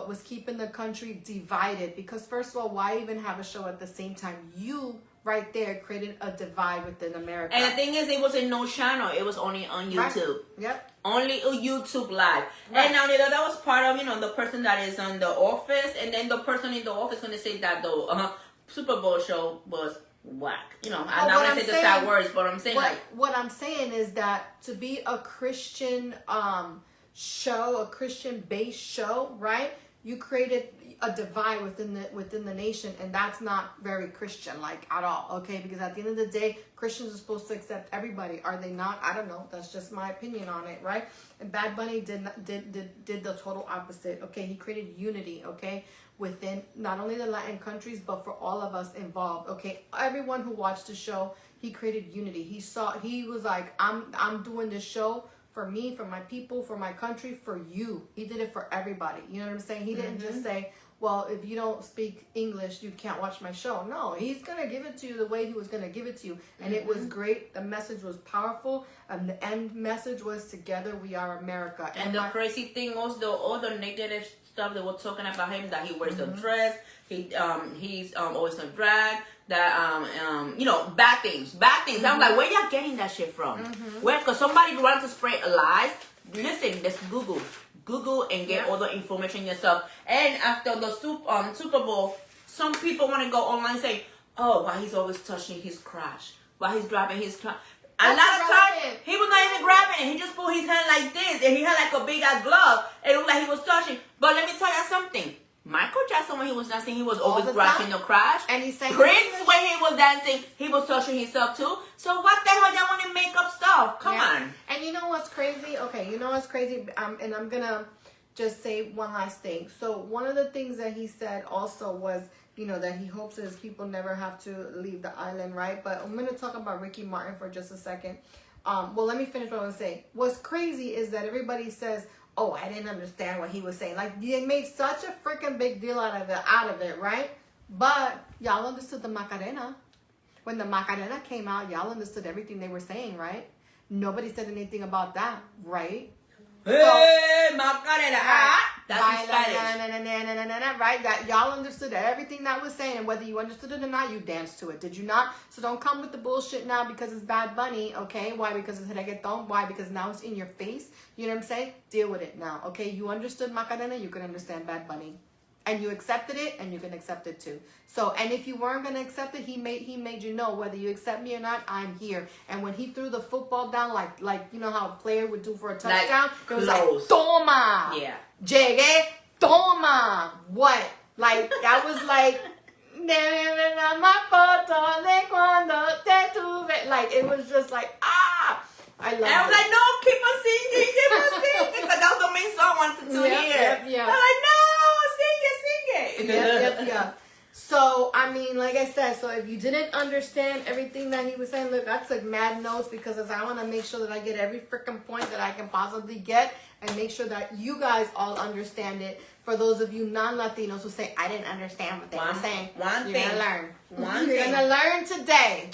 was keeping the country divided. Because first of all, why even have a show at the same time? You right there created a divide within America. And the thing is, it wasn't no channel. It was only on YouTube. Right. Yep. Only a YouTube live. Right. And now that was part of, you know, the person that is on The Office, and then the person in The Office going to say that the Super Bowl show was whack. You know, I'm not going to say the sad words, but I'm saying what I'm saying is that to be a Christian show, a Christian-based show, right? You created a divide within the nation, and that's not very Christian, like, at all, okay? Because at the end of the day, Christians are supposed to accept everybody. Are they not? I don't know. That's just my opinion on it, right? And Bad Bunny did the total opposite, okay? He created unity, okay, within not only the Latin countries, but for all of us involved, okay? Everyone who watched the show, he created unity. He was like, I'm doing this show for me, for my people, for my country, for you. He did it for everybody. You know what I'm saying? He didn't just say, well, if you don't speak English, you can't watch my show. No, he's going to give it to you the way he was going to give it to you. And it was great. The message was powerful. And the end message was, together we are America. And the crazy thing was all the negative stuff they were talking about him, that he wears a dress, he's always on drag, that you know, bad things. I'm like, where y'all getting that shit from? Where? Because somebody wants to spread lies. Listen, let's Google and get all the information yourself. And after the Super Bowl, some people want to go online and say, oh, why he's always touching his crotch. while he's grabbing his car. A That's lot of times, irrelevant. he was not even grabbing it. He just put his hand like this, and he had like a big ass glove. It looked like he was touching. But let me tell you something. Michael Jackson, when he was dancing, he was All always the grabbing time. the crotch. And he sang Prince, English. when he was dancing, he was touching himself too. So what the hell y'all want to make up stuff? Come Yeah. on. And you know what's crazy? Okay, you know what's crazy? And I'm gonna just say one last thing. So one of the things that he said also was, you know, that he hopes his people never have to leave the island, right? But I'm gonna talk about Ricky Martin for just a second. Well, let me finish what I was saying. What's crazy is that everybody says, "Oh, I didn't understand what he was saying." Like they made such a freaking big deal out of it, right? But y'all understood the Macarena. When the Macarena came out, y'all understood everything they were saying, right? Nobody said anything about that, right? Hey, Macarena. That's in Baila, Spanish. na, na, na, na, na, na, na, right? That y'all understood everything that was saying, and whether you understood it or not, you danced to it. Did you not? So don't come with the bullshit now because it's Bad Bunny, okay? Why? Because it's reggaeton. Why? Because now it's in your face. You know what I'm saying? Deal with it now, okay? You understood Macarena, you can understand Bad Bunny. And you accepted it, and you can accept it too. So, and if you weren't gonna accept it, he made you know whether you accept me or not. I'm here. And when he threw the football down, like you know how a player would do for a touchdown, it was like close. toma, Yeah. llegué, toma. What? Like that was like. Like it was just like I love And I was it. like, no, keep on singing, because that was the main song I wanted to hear. Yep. I'm like, no, sing it. Yep. So, I mean, like I said, so if you didn't understand everything that he was saying, look, I took mad notes because I want to make sure that I get every freaking point that I can possibly get and make sure that you guys all understand it. For those of you non-Latinos who say, I didn't understand what they were saying, One you're thing. going to learn. One You're thing. going to learn today.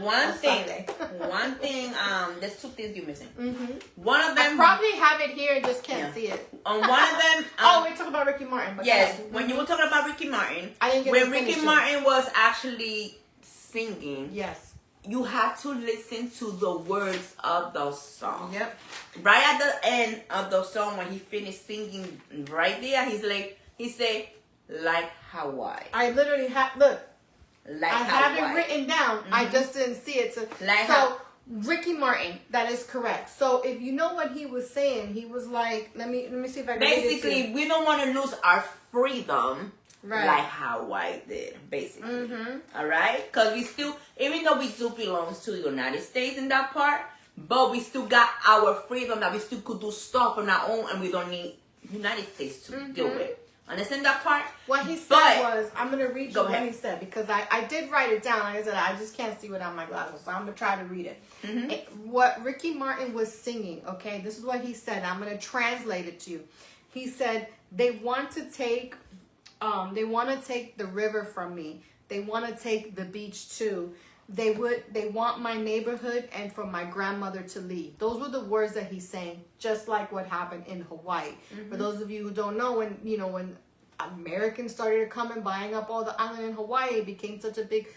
One thing. Sunday. One thing. There's two things you're missing. Mm-hmm. One of I them. probably have it here and just can't Yeah. see it. On one of them. Oh, we're talking about Ricky Martin. But Yes. go ahead. When you were talking about Ricky Martin, I didn't get when to Ricky finish it. Martin was actually singing, Yes. you have to listen to the words of the song. Yep. Right at the end of the song, when he finished singing, right there, he said, like Hawaii. I literally have, look, Like I have Hawaii. it written down. I just didn't see it. So, Like so how- Ricky Martin, that is correct. So if you know what he was saying, he was like, let me see if I can read it to Basically, you. we don't want to lose our freedom Right. like Hawaii did, basically. Mm-hmm. All right? Because we still, even though we do belong to the United States in that part, but we still got our freedom that we still could do stuff on our own and we don't need United States to deal with. Understand that part? What he said But- was, I'm going to read you Go what ahead. he said because I did write it down. Like I said, I just can't see without my glasses, so I'm going to try to read it. What Ricky Martin was singing, okay, this is what he said. I'm going to translate it to you. He said, they want to take the river from me. They want to take the beach too. They want my neighborhood and for my grandmother to leave. Those were the words that he's saying, just like what happened in Hawaii. For those of you who don't know, when Americans started coming, buying up all the island in Hawaii, it became such a big,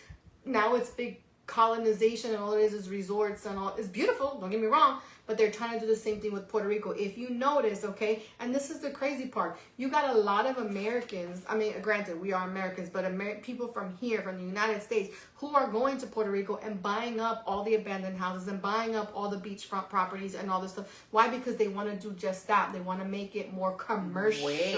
now it's big colonization and all it is resorts and all. It's beautiful, don't get me wrong, but they're trying to do the same thing with Puerto Rico. If you notice, okay, and this is the crazy part, you got a lot of Americans, I mean, granted, we are Americans, but people from here, from the United States, who are going to Puerto Rico and buying up all the abandoned houses and buying up all the beachfront properties and all this stuff. Why? Because they want to do just that. They want to make it more commercial. Wait,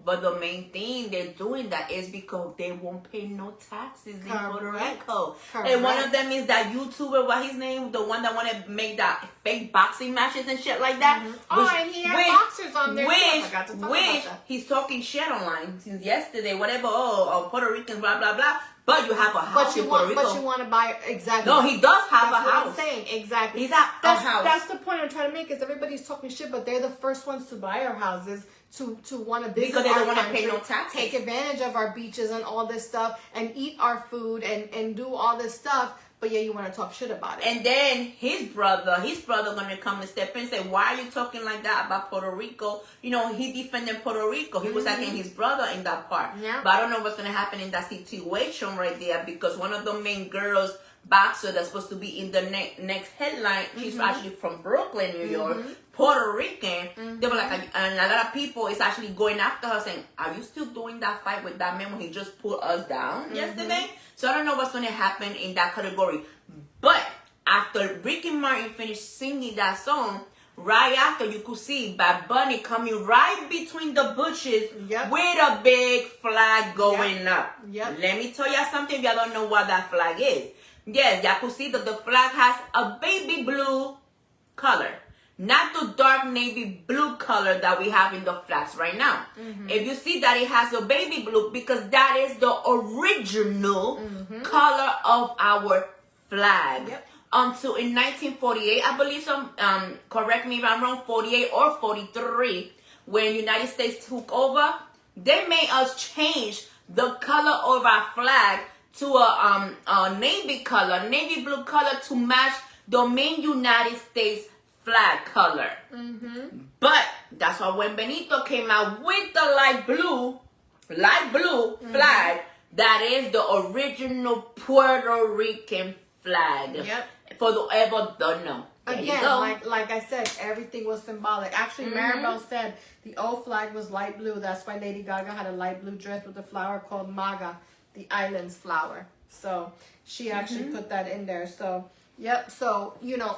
but the main thing they're doing that is because they won't pay no taxes in Puerto Correct. Rico. Correct. And one of them is that YouTuber, what his name, the one that want to make that fake boxing matches and shit like that. Oh, and he had boxers on there too. I forgot to talk about that. He's talking shit online since yesterday, whatever. Oh, Puerto Ricans, blah blah blah. But you have a house in Puerto Rico. But you want to buy exactly. No, he does have That's a what house. I'm saying. Exactly. He's at a house. That's the point I'm trying to make. Is everybody's talking shit, but they're the first ones to buy our houses, to want to visit Because they our don't want to country, pay no taxes. take advantage of our beaches and all this stuff, and eat our food and do all this stuff. But yeah, you want to talk shit about it. And then his brother gonna come and step in and say, why are you talking like that about Puerto Rico? You know, he defended Puerto Rico. He was attacking his brother in that part. Yeah. But I don't know what's gonna happen in that situation right there, because one of the main girls boxer that's supposed to be in the next headline, she's actually from Brooklyn, New York, Puerto Rican. They were like, and a lot of people is actually going after her saying, are you still doing that fight with that man when he just put us down yesterday? So I don't know what's going to happen in that category. But after Ricky Martin finished singing that song, right after you could see Bad Bunny coming right between the bushes with a big flag going up. Let me tell you something if y'all don't know what that flag is. Yes, y'all could see that the flag has a baby blue color. Not the dark navy blue color that we have in the flags right now. If you see that it has a baby blue, because that is the original color of our flag. Until in 1948, I believe correct me if I'm wrong, 48 or 43, when United States took over, they made us change the color of our flag to a navy color, navy blue color, to match the main United States flag color. But that's why when Benito came out with the light blue flag, that is the original Puerto Rican flag. For the ever don't know. Again, like I said, everything was symbolic. Actually, Maribel said the old flag was light blue. That's why Lady Gaga had a light blue dress with a flower called Maga, the island's flower. So she actually put that in there. So, so,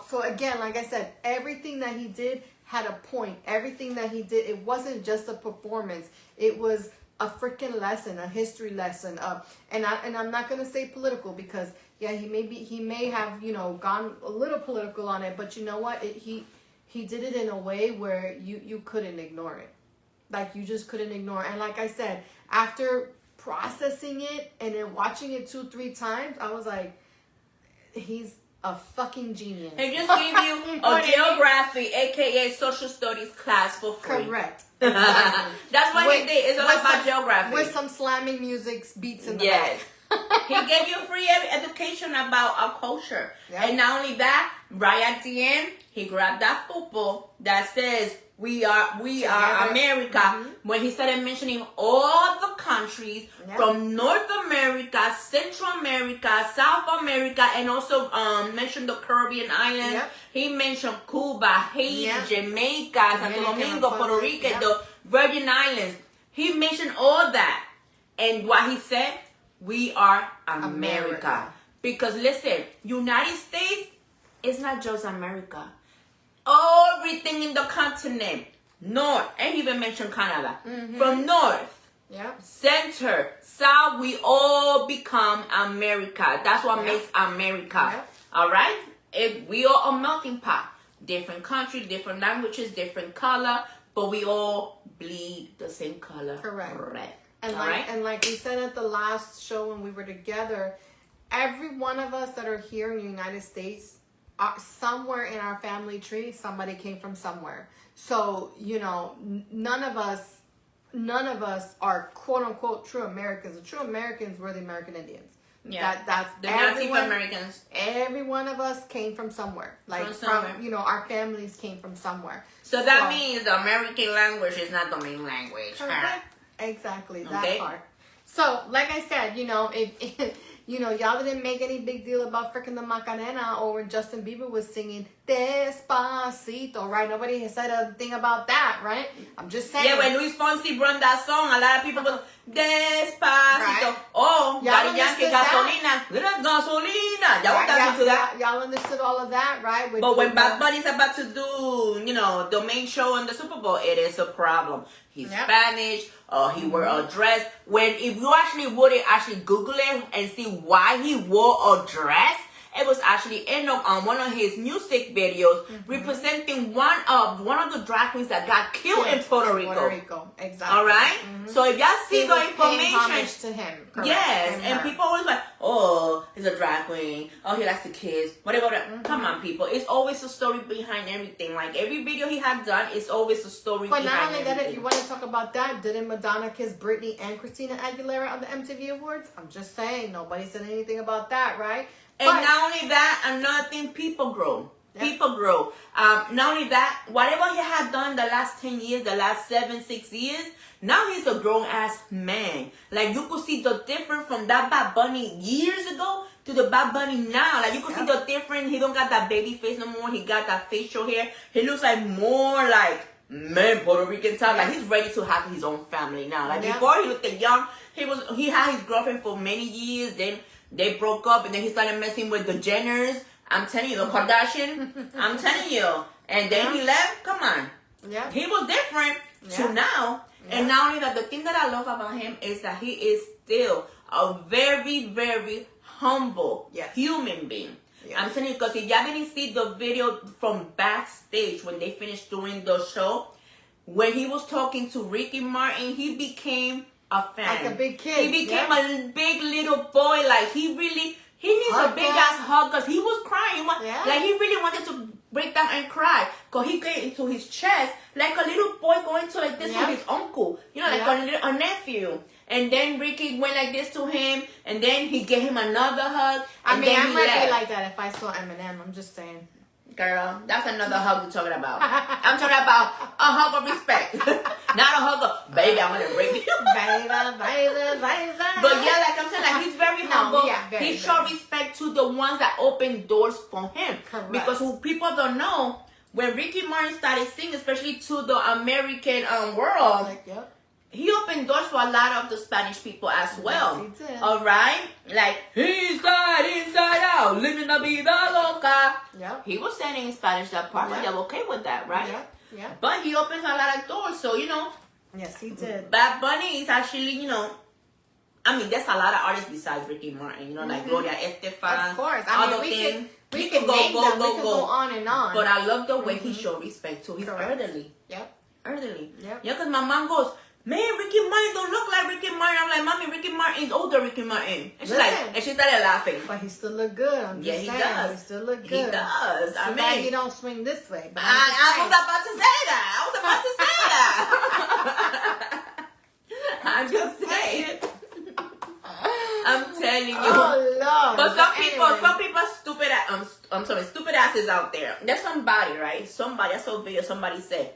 so again, like I said, everything that he did had a point. Everything that he did, it wasn't just a performance. It was a freaking lesson, a history lesson. And I'm not going to say political because, he may have, gone a little political on it. But you know what? He did it in a way where you couldn't ignore it. Like, you just couldn't ignore it. And like I said, after processing it and then watching it 2-3 times, I was like, he's a fucking genius. He just gave you a geography, aka social studies class for free. Correct. Exactly. That's what he did. It's all about geography. With some slamming music beats in the back. He gave you free education about our culture. And not only that, right at the end, he grabbed that football that says we are America. When he started mentioning all the countries from North America, Central America, South America, and also mentioned the Caribbean islands. He mentioned Cuba, Haiti, Jamaica, Santo Domingo, Puerto Rico, the Virgin Islands. He mentioned all that. And what he said, we are America. Because listen, United States is not just America. Everything in the continent, north, and he even mentioned Canada. From north, center, south, we all become America. That's what makes America. All right? We are a melting pot. Different countries, different languages, different color, but we all bleed the same color. Correct. Red. And like we said at the last show when we were together, every one of us that are here in the United States, somewhere in our family tree, somebody came from somewhere. So, none of us are quote unquote true Americans. The true Americans were the American Indians. That's the Native Americans. Every one of us came from somewhere. Like from our families came from somewhere. So that means the American language is not the main language. Correct. Exactly, that part. So, like I said, if y'all didn't make any big deal about freaking the Macarena or when Justin Bieber was singing Despacito, right? Nobody has said a thing about that, right? I'm just saying. Yeah, when Luis Fonsi brought that song, a lot of people go, Despacito. Right. Oh, Daddy Yankee, Gasolina. Gasolina. Y'all got into that. Y'all understood all of that, right? But when Bad Bunny's about to do, the main show in the Super Bowl, it is a problem. He's Spanish, or he wore a dress. If you actually would Google it and see why he wore a dress, it was actually in on one of his music videos representing one of the drag queens that got killed in Puerto Rico. Puerto Rico, exactly. All right. So if y'all see the information, homage to him. Correct. Yes, and people always like, oh, he's a drag queen. Oh, he likes to kiss. Whatever. Come on, people. It's always a story behind everything. Like every video he had done, it's always a story behind everything. But not only that, if you want to talk about that, didn't Madonna kiss Britney and Christina Aguilera on the MTV Awards? I'm just saying, nobody said anything about that, right? And not only that, another thing, people grow. People grow. Not only that, whatever he had done the last 10 years, the last 6 years, now he's a grown-ass man. Like, you could see the difference from that Bad Bunny years ago to the Bad Bunny now. Like, you could see the difference. He don't got that baby face no more. He got that facial hair. He looks like more like, man, Puerto Rican style. Like, he's ready to have his own family now. Like, before he looked young, he had his girlfriend for many years. Then they broke up, and then he started messing with the Jenners. I'm telling you, the Kardashian, I'm telling you. And then he left, come on. Yeah. He was different to now. Yeah. And not only that, the thing that I love about him is that he is still a very, very humble human being. Yes. I'm telling you, because if y'all didn't see the video from backstage when they finished doing the show, when he was talking to Ricky Martin, he became a fan. Like a big kid. He became a big little boy. Like, he needs a big ass hug, because he was crying. Like, he really wanted to break down and cry, because he get into his chest like a little boy going to like this to his uncle, you know, like a nephew. And then Ricky went like this to him, and then he gave him another hug. I mean, I might be like that if I saw Eminem. I'm just saying. Girl, that's another hug you're talking about. I'm talking about a hug of respect. Not a hug of, baby, I'm going to break you. Baby. But yeah, like I'm saying, like, he's very humble. He showed respect to the ones that opened doors for him. Correct. Because who people don't know, when Ricky Martin started singing, especially to the American world, he opened doors for a lot of the Spanish people as well. Yes, he did. All right? Like, inside out, living la vida loca. Yep. He was saying in Spanish that part, but they're okay with that, right? Yeah. But he opens a lot of doors, so, you know. Yes, he did. Bad Bunny is actually, you know, I mean, there's a lot of artists besides Ricky Martin, you know, like Gloria Estefan. Of course. I mean, we can go on and on. But I love the way he showed respect to his elderly. Yep. Elderly. Yep. Yeah, because my mom goes, man, Ricky Martin don't look like Ricky Martin. I'm like, Mommy, Ricky Martin is older Ricky Martin. And she's like, and she started laughing. But he still look good. I'm just saying. Does. He still look good. He does. So I mean, he don't swing this way. But I was about to say that. I'm just saying. I'm telling you. Oh Lord. But some people stupid. Stupid asses out there. There's somebody, right? Somebody. I saw a video. Somebody said,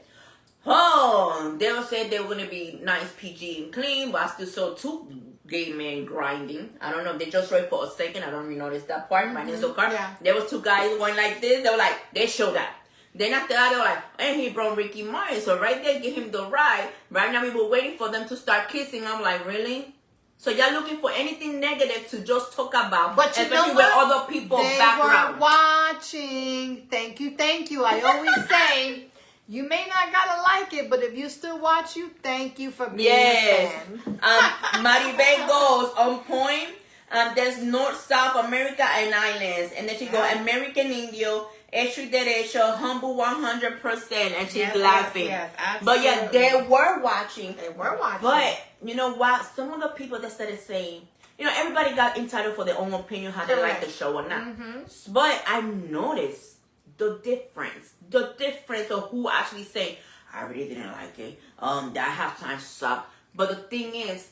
"Oh, they were saying they were gonna be nice, PG, and clean, but I still saw two gay men grinding. I don't know. They just right for a second. I don't really notice that part. My name's so car. There was two guys going like this. They were like, they showed that. Then after that, they were like, and he brought Ricky Martin. So right there, give him the ride. Right now, we were waiting for them to start kissing. I'm like, really? So y'all looking for anything negative to just talk about, but you know especially with other people's background. They were watching. Thank you. I always say, you may not gotta like it, but if you still watch, thank you for being a fan. Maribel goes on point. There's North, South America, and islands, and then she go American Indio, hecho derecho, humble 100%, and she's laughing. Yes, but yeah, they were watching. They were watching. But you know what? Some of the people that started saying, you know, everybody got entitled for their own opinion how they like the show or not. Mm-hmm. But I noticed the difference of who actually say, I really didn't like it. That halftime sucked. But the thing is,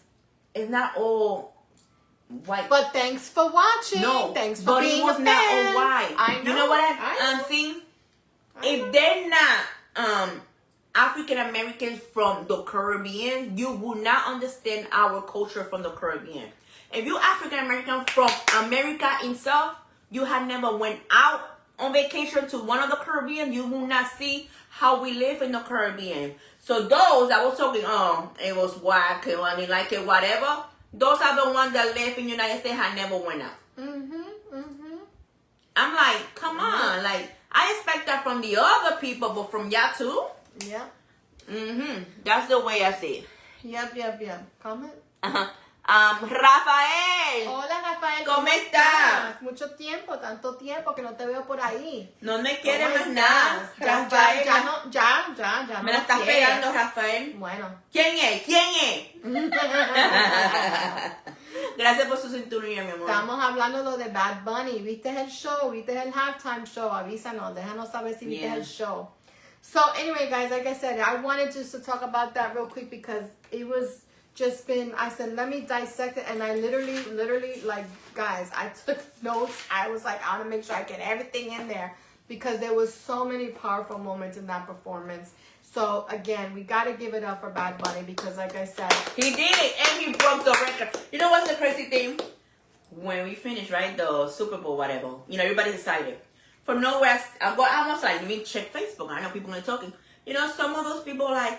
it's not all white. But thanks for watching. No, thanks for being a fan. Not all white. I know. You know what I'm seeing? If they're not African Americans from the Caribbean, you will not understand our culture from the Caribbean. If you African American from America itself, you have never went out on vacation to one of the Caribbean, you will not see how we live in the Caribbean. So those that was talking, it was whack, I didn't like it, whatever. Those are the ones that live in the United States and never went out. I'm like, come on, like I expect that from the other people, but from y'all too. Yeah. That's the way I see it. Yep. Comment. Rafael. Hola, Rafael. ¿Cómo estás? Mucho tiempo, tanto tiempo que no te veo por ahí. No me quiere más nada. Rafael, ya. Me la estás pegando, Rafael. Bueno. ¿Quién es? Gracias por su cinturilla, mi amor. Estamos hablando de Bad Bunny. ¿Viste el show? ¿Viste el halftime show? Avísanos. Déjanos saber si viste el show. So anyway, guys, like I said, I wanted just to talk about that real quick because it was just been, I said, let me dissect it. And I literally, like, guys, I took notes. I was like, I want to make sure I get everything in there because there was so many powerful moments in that performance. So, again, we got to give it up for Bad Bunny because, like I said, he did it and he broke the record. You know what's the crazy thing? When we finished, right, the Super Bowl, whatever, you know, everybody's excited. From nowhere, I was like, let me check Facebook. I know people are talking. You know, some of those people, like,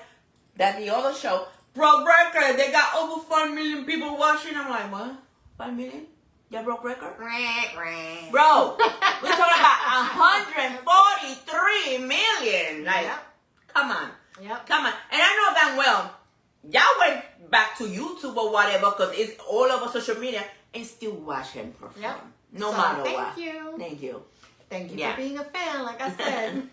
that the other show, broke record. They got over 5 million people watching. I'm like, what? 5 million? That broke record? Bro. Bro, we're talking about 143 million. Like, Yep. come on. Yep. Come on. And I know damn well, y'all went back to YouTube or whatever because it's all over social media and still watch him perform. Yep. No So, matter thank what. you. Thank you. Thank you Yeah. for being a fan, like I said.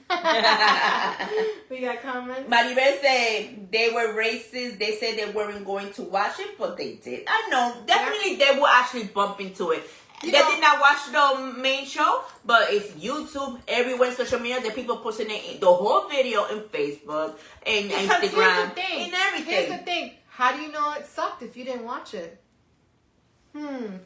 We got comments? Maribel said they were racist. They said they weren't going to watch it, but they did. I know. Definitely they will actually bump into it. You They know- did not watch the main show, but it's YouTube, everywhere, social media. The people posting it, the whole video in Facebook and Because Instagram here's the thing. and everything. Here's the thing. How do you know it sucked if you didn't watch it?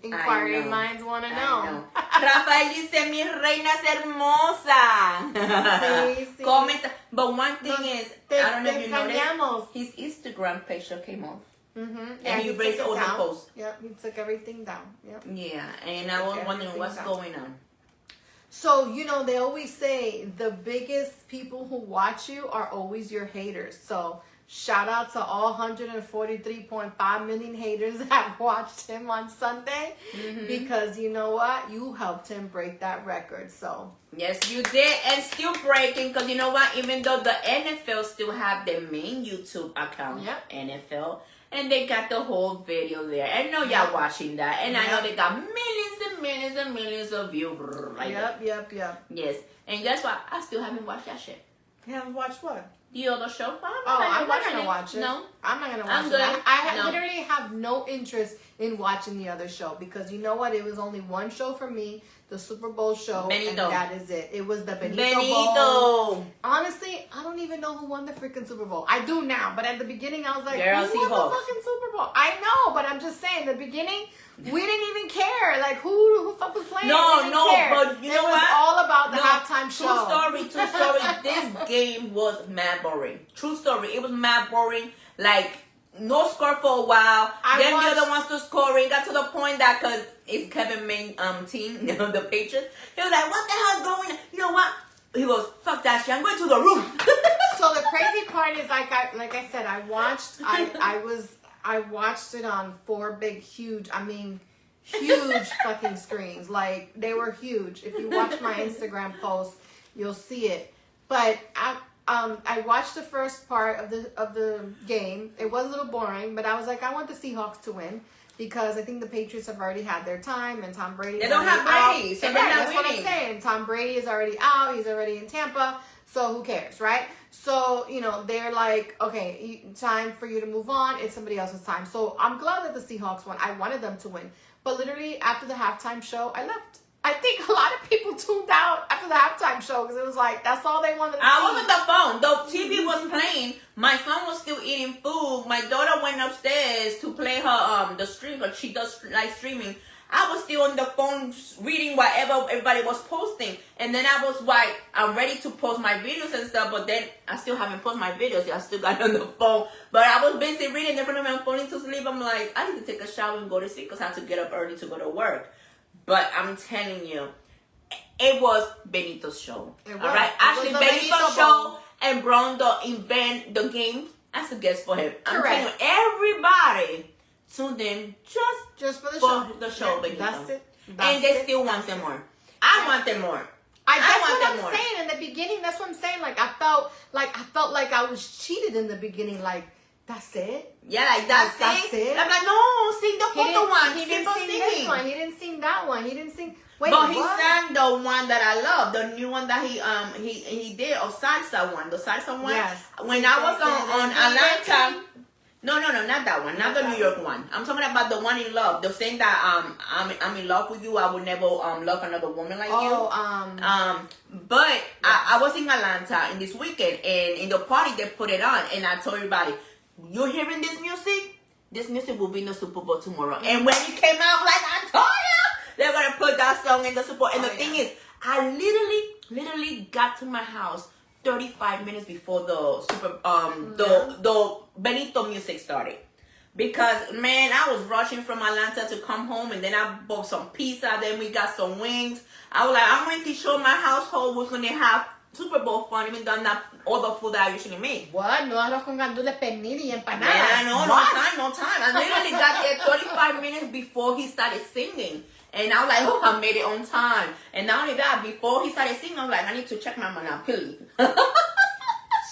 Inquiring know. minds want to I know. Rafael dice, mi reina es hermosa. Sí, sí. Comenta. But one thing is, I don't know if you engañamos. noticed, his Instagram page came off. Mm-hmm. And he raised took it all the down. posts. Yep, he took everything down. Yep. Yeah, and I was Okay, wondering what's everything's going on. So, they always say the biggest people who watch you are always your haters. So, shout out to all 143.5 million haters that watched him on Sunday. Mm-hmm. Because you know what? You helped him break that record. So, Yes, you did, and still breaking, because you know what? Even though the NFL still have their main YouTube account, Yep. NFL, and they got the whole video there. I know y'all Yep. watching that, and I know Yep. they got millions and millions and millions of views. Like that. yep. Yes, and guess what? I still haven't watched that shit. You haven't watched what? The other show? I'm not watching gonna watch it. No. I'm not gonna watch I'm it. good. I No. literally have no interest in watching the other show because you know what? It was only one show for me, the Super Bowl show, Benito. and that is it. It was the Benito Bowl. Benito. Honestly, I don't even know who won the freaking Super Bowl. I do now, but at the beginning, I was like, Girl, who won the Seahawks. fucking Super Bowl? I know, but I'm just saying, the beginning, we didn't even care. Like, who fuck was playing? No, We didn't no, care. but you know It was what? all about the No, halftime True show. story. This game was mad boring. True story. It was mad boring. Like, no score for a while. Then watched- the other ones to score. It got to the point that, because it's Kevin Main team, the Patriots, he was like, what the hell's going on? You know what? He goes, fuck that shit. I'm going to the room. So the crazy part is, like I said, I watched it on 4 big, huge fucking screens. Like, they were huge. If you watch my Instagram post, you'll see it. But I watched the first part of the game. It was a little boring, but I was like, I want the Seahawks to win because I think the Patriots have already had their time, and Tom Brady. They don't have Brady, so Right, they're not that's what I'm winning. saying. Tom Brady is already out. He's already in Tampa. So who cares, right? So, they're like, okay, time for you to move on. It's somebody else's time. So I'm glad that the Seahawks won. I wanted them to win. But literally, after the halftime show, I left. I think a lot of people tuned out after the halftime show because it was like, that's all they wanted to see. I was on the phone. The TV was playing. My son was still eating food. My daughter went upstairs to play her the stream, but she does like streaming. I was still on the phone reading whatever everybody was posting. And then I was like, I'm ready to post my videos and stuff, but then I still haven't posted my videos. I still got on the phone. But I was busy reading in front of me. I'm falling to sleep. I'm like, I need to take a shower and go to sleep because I have to get up early to go to work. But I'm telling you, it was Benito's show. It was. All right? It Actually, was the Benito's Benito show Bowl. and Brondo invent the game as a guest for him. I'm Correct. telling you, everybody tuned in Just for the for show. the show, Yeah, Benito. that's it. and That's they it. still want them more. I want them more. That's want what them I'm more. saying. In the beginning, that's what I'm saying. Like, I felt like I was cheated in the beginning. Like, that's it. Yeah, like that's it. I'm like, no, sing the photo one. He Keep didn't on sing singing. this one. He didn't sing that one. He didn't sing. Wait, But he what? sang the one that I love, the new one that he did, of salsa one, the salsa one. Yes. When I was on Atlanta. No, not that one, not the New York one. I'm talking about the one in love. The saying that I'm in love with you. I would never love another woman like you. But I was in Atlanta in this weekend, and in the party they put it on, and I told everybody, "You're hearing this music? This music will be in the Super Bowl tomorrow." And when it came out, like I told you, they're gonna put that song in the Super Bowl. And the thing is, I literally got to my house 35 minutes before the the Benito music started. Because, man, I was rushing from Atlanta to come home, and then I bought some pizza, then we got some wings. I was like, I'm going to show my household who's going to have Super Bowl fun, even though I'm not all the food that I usually make. What? No arroz con gandules, pernil y empanadas. Yeah, no What? time. I literally got there 35 minutes before he started singing. And I was like, oh, I made it on time. And not only that, before he started singing, I was like, I need to check my Monopoly.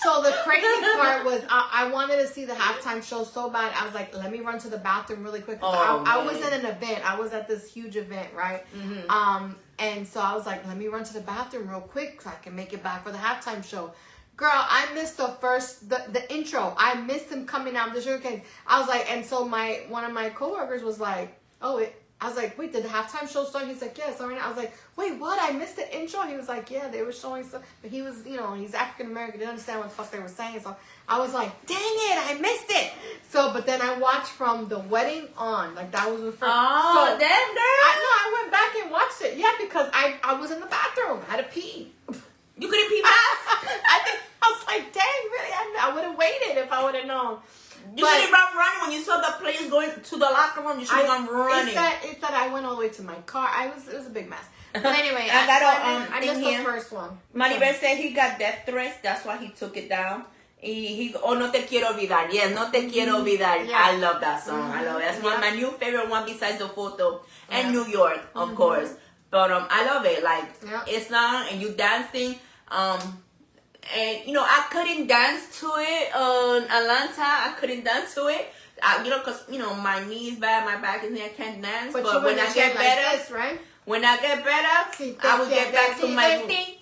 So the crazy part was I wanted to see the halftime show so bad. I was like, let me run to the bathroom really quick. I was in an event. I was at this huge event, right? Mm-hmm. And so I was like, let me run to the bathroom real quick so I can make it back for the halftime show. Girl, I missed the intro. I missed him coming out of the sugar cane. I was like, and so one of my coworkers was like, I was like, wait, did the halftime show start? He's like, yes. All right. I was like, wait, what? I missed the intro. He was like, yeah, they were showing stuff. But he was, he's African American. Didn't understand what the fuck they were saying. So I was like, dang it, I missed it. So, but then I watched from the wedding on. Like, that was the first. Oh, so, damn, girl. I went back and watched it. Yeah, because I was in the bathroom. I had to pee. You couldn't pee fast? I was like, dang, really? I would have waited if I would have known. You should have run running when you saw the players going to the locker room. You should have gone running. It's that I went all the way to my car. It was a big mess. But anyway, I missed here. the first one. Maribel said he got death threats. That's why he took it down. No te quiero olvidar. Yes, no te quiero olvidar. Yeah. I love that song. I love it. That's one of my new favorite one besides the photo. And New York, of course. But I love it. Like, it's long and you dancing. And I couldn't dance to it on Atlanta. I couldn't dance to it. Because my knees bad, my back is I can't dance. But when I get better, like this, right? When I get better, I will get back to my roots.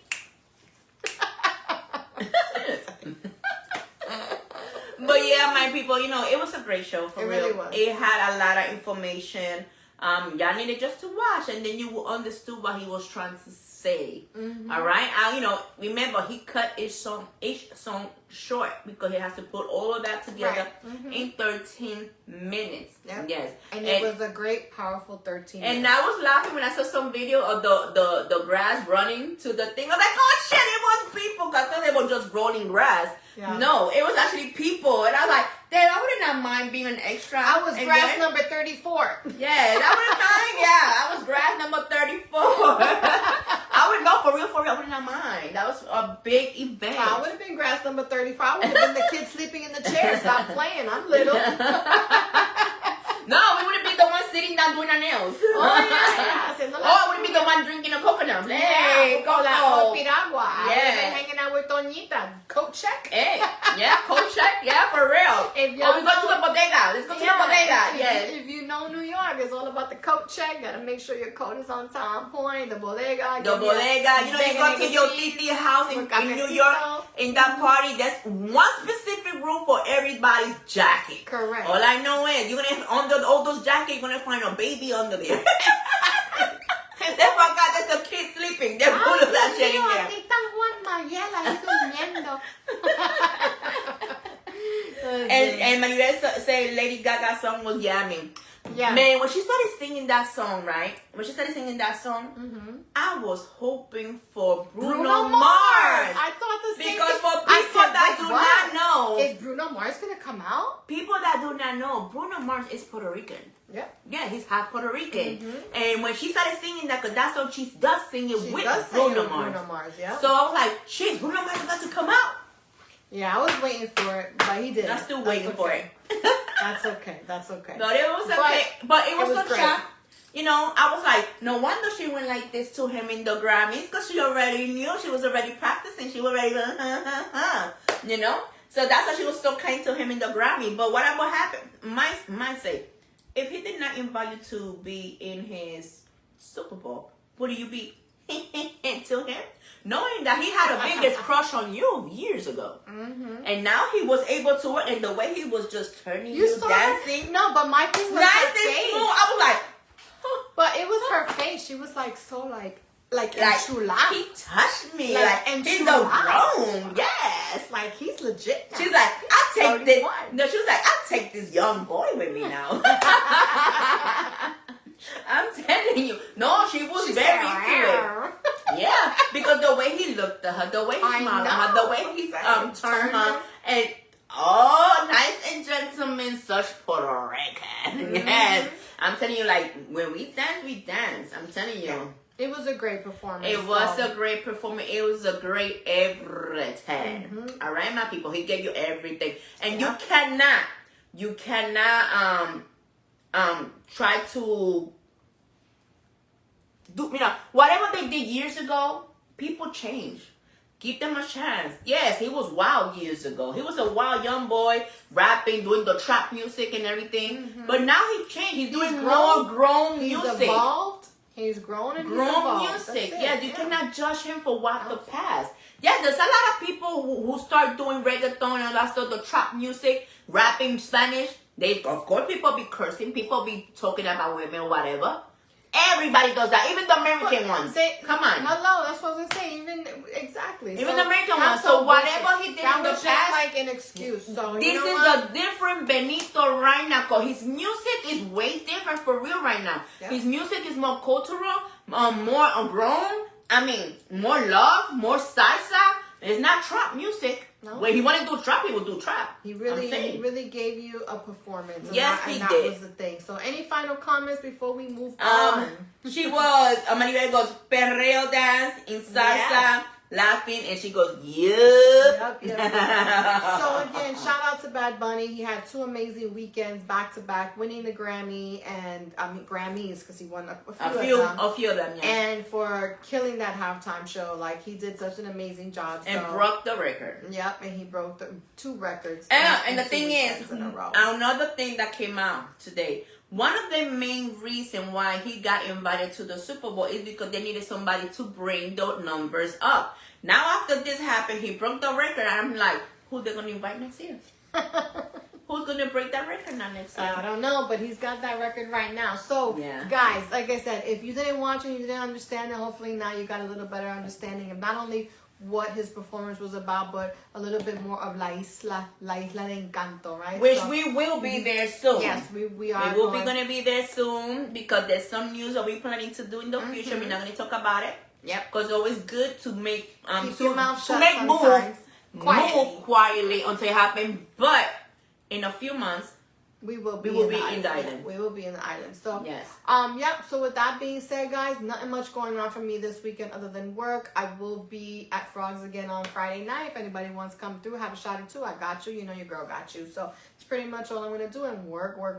But yeah, my people, it was a great show for real. Really was. It had a lot of information. Y'all needed just to watch, and then you will understood what he was trying to say. All right, remember he cut each song short because he has to put all of that together in 13 minutes. Yep. Yes, and it was a great, powerful 13 minutes. And I was laughing when I saw some video of the grass running to the thing. I was like, oh shit, it was people. I thought they were just rolling grass. Yeah. No, it was actually people. And I was like, damn, I would not mind being an extra. I was grass number 34. Yeah, that would have mind. Yeah, I was grass number 34. I would go for real. I would not mind. That was a big event. I would have been grass number 35. I would have been the kid sleeping in the chair. Stop playing. I'm little. No, we wouldn't be the one sitting down doing our nails. Oh, yeah. I wouldn't be the one drinking a coconut. Hey, Coco. Piragua. Yeah. Hanging out with Toñita. Coat check. Hey, yeah, coat check. Yeah, for real. We go to the bodega. Let's go to the bodega. Yes. If you know New York, it's all about the coat check. Gotta make sure your coat is on time, point. The bodega. The bodega. You go to your titi house in New York. In that party, there's one specific room for everybody's jacket. Correct. All I know is you're gonna under all those jackets, you're gonna find a baby under there. They forgot there's a kid sleeping. They're full of that shit in there. And Maribel said Lady Gaga's song was yamming. Yeah. Man, when she started singing that song, right? I was hoping for Bruno Mars. I thought the same because thing. For people that do not know. Is Bruno Mars going to come out? People that do not know, Bruno Mars is Puerto Rican. Yep. Yeah, he's half Puerto Rican. And when she started singing that, because that song she does sing it with Bruno Mars. Yeah. So I was like, shit, Bruno Mars is about to come out. Yeah, I was waiting for it, but he didn't. I'm still waiting for it. That's okay. But it was okay. But it was so shock. I was like, no wonder she went like this to him in the Grammys, because she already knew. She was already practicing. She was already So that's why she was so kind to him in the Grammy. But what will happen? My say, if he did not invite you to be in his Super Bowl, would you be to him? Knowing that he had a biggest crush on you years ago. And now he was able to work, and the way he was just turning you dancing. No, but my thing was nice her and face. smooth. I was like, but it was her face. She was like so like enchulada. He touched me like he's a grown. Yes, like he's legit. She's like, I'll take this. No, she was like, I'll take this young boy with me now. I'm telling you. No, she was very into it. Yeah, because the way he looked at her, the way he smiled at her, the way he turned her, and nice and gentleman, such Puerto Rican. Yes, I'm telling you, like when we dance, I'm telling you. It was a great performance. It was a great performance. It was a great everything. All right, my people. He gave you everything, and you cannot try to do, whatever they did years ago. People change. Give them a chance. Yes, he was wild years ago. He was a wild young boy, rapping, doing the trap music and everything. But now he changed. He's doing more grown music. He's evolved. He's grown and he's evolved. Music. Yeah, you cannot judge him for what the past. Yeah, there's a lot of people who start doing reggaeton and that's the trap music, rapping Spanish. Of course, people be cursing. People be talking about women, whatever. Everybody does that. Even the American ones. Come on. Hello, that's what I was saying. Exactly. Even the American ones. So whatever he did in the was past, just like an excuse. So this is a different Benito right now. Cause his music is way different for real right now. Yeah. His music is more cultural, more grown. I mean, more love, more salsa. It's not trap music. No. When he wanted to do trap, he would do trap. He really gave you a performance. Yes, he did. That was the thing. So, any final comments before we move on? She was. Maribel goes perreo dance in salsa, laughing, and she goes, yup. So again, shout out to Bad Bunny. He had 2 amazing weekends back to back, winning the Grammy and Grammys because he won a few of them. Yeah. And for killing that halftime show, like he did such an amazing job. And broke the record. Yep, and he broke 2 records. And the thing is, another thing that came out today. One of the main reasons why he got invited to the Super Bowl is because they needed somebody to bring those numbers up. Now, after this happened, he broke the record. I'm like, who they going to invite next year? Who's going to break that record now next year? I don't know, but he's got that record right now. So, guys, like I said, if you didn't watch it, you didn't understand it, hopefully now you got a little better understanding of not only what his performance was about, but a little bit more of La Isla de Encanto, right? Which we will be there soon. Yes, we are. We will be going to be there soon because there's some news that we're planning to do in the future. We're not going to talk about it. Yep. Because it's always good to make keep your mouth shut move quietly until it happens. But in a few months, we will be in the island. We will be in the island. So yes. So with that being said, guys, nothing much going on for me this weekend other than work. I will be at Frogs again on Friday night. If anybody wants to come through, have a shot or two, I got you. You know your girl got you. So it's pretty much all I'm gonna do and work. And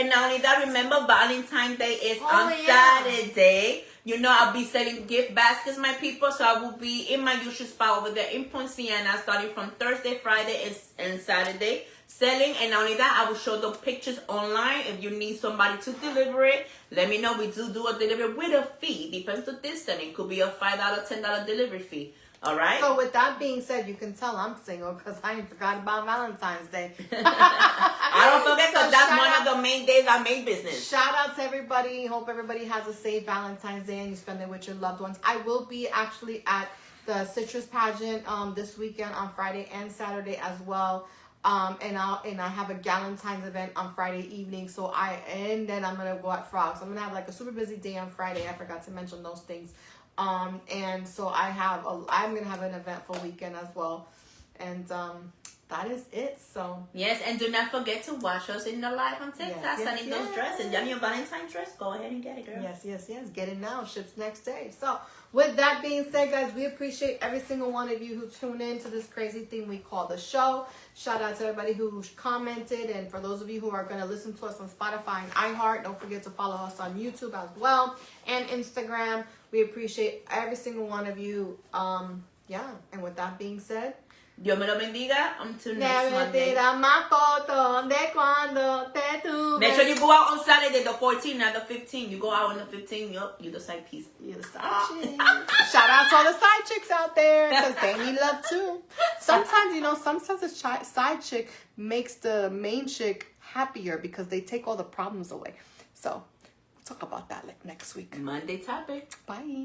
not only that, remember Valentine's Day is on Saturday. You know, I'll be selling gift baskets, my people. So I will be in my usual spot over there in Poinciana starting from Thursday, Friday, and Saturday. Selling, and not only that, I will show the pictures online. If you need somebody to deliver it, let me know. We do a delivery with a fee. Depends on the distance. It could be a $5, $10 delivery fee. All right. So with that being said, you can tell I'm single because I ain't forgot about Valentine's Day. I don't forget because that's one of the main days I make business. Shout out to everybody. Hope everybody has a safe Valentine's Day and you spend it with your loved ones. I will be actually at the Citrus Pageant this weekend on Friday and Saturday as well. And I have a Galentine's event on Friday evening. And then I'm gonna go at Frogs. I'm gonna have like a super busy day on Friday. I forgot to mention those things. And so I'm gonna have an eventful weekend as well. And that is it. So yes, and do not forget to watch us in the live on TikTok. Sending those dresses. You need your Valentine's dress? Go ahead and get it, girl. Yes. Get it now. Ships next day. So with that being said, guys, we appreciate every single one of you who tune in to this crazy thing we call the show. Shout out to everybody who commented, and for those of you who are going to listen to us on Spotify and iHeart, don't forget to follow us on YouTube as well and Instagram. We appreciate every single one of you. And with that being said, Dios me lo bendiga. Until next Monday. Make sure you go out on Saturday, the 14th, not the 15th. You go out on the 15th. Yup, you the side piece. You the side chick. Shout out to all the side chicks out there because they need love too. Sometimes a side chick makes the main chick happier because they take all the problems away. So we'll talk about that next week. Monday topic. Bye.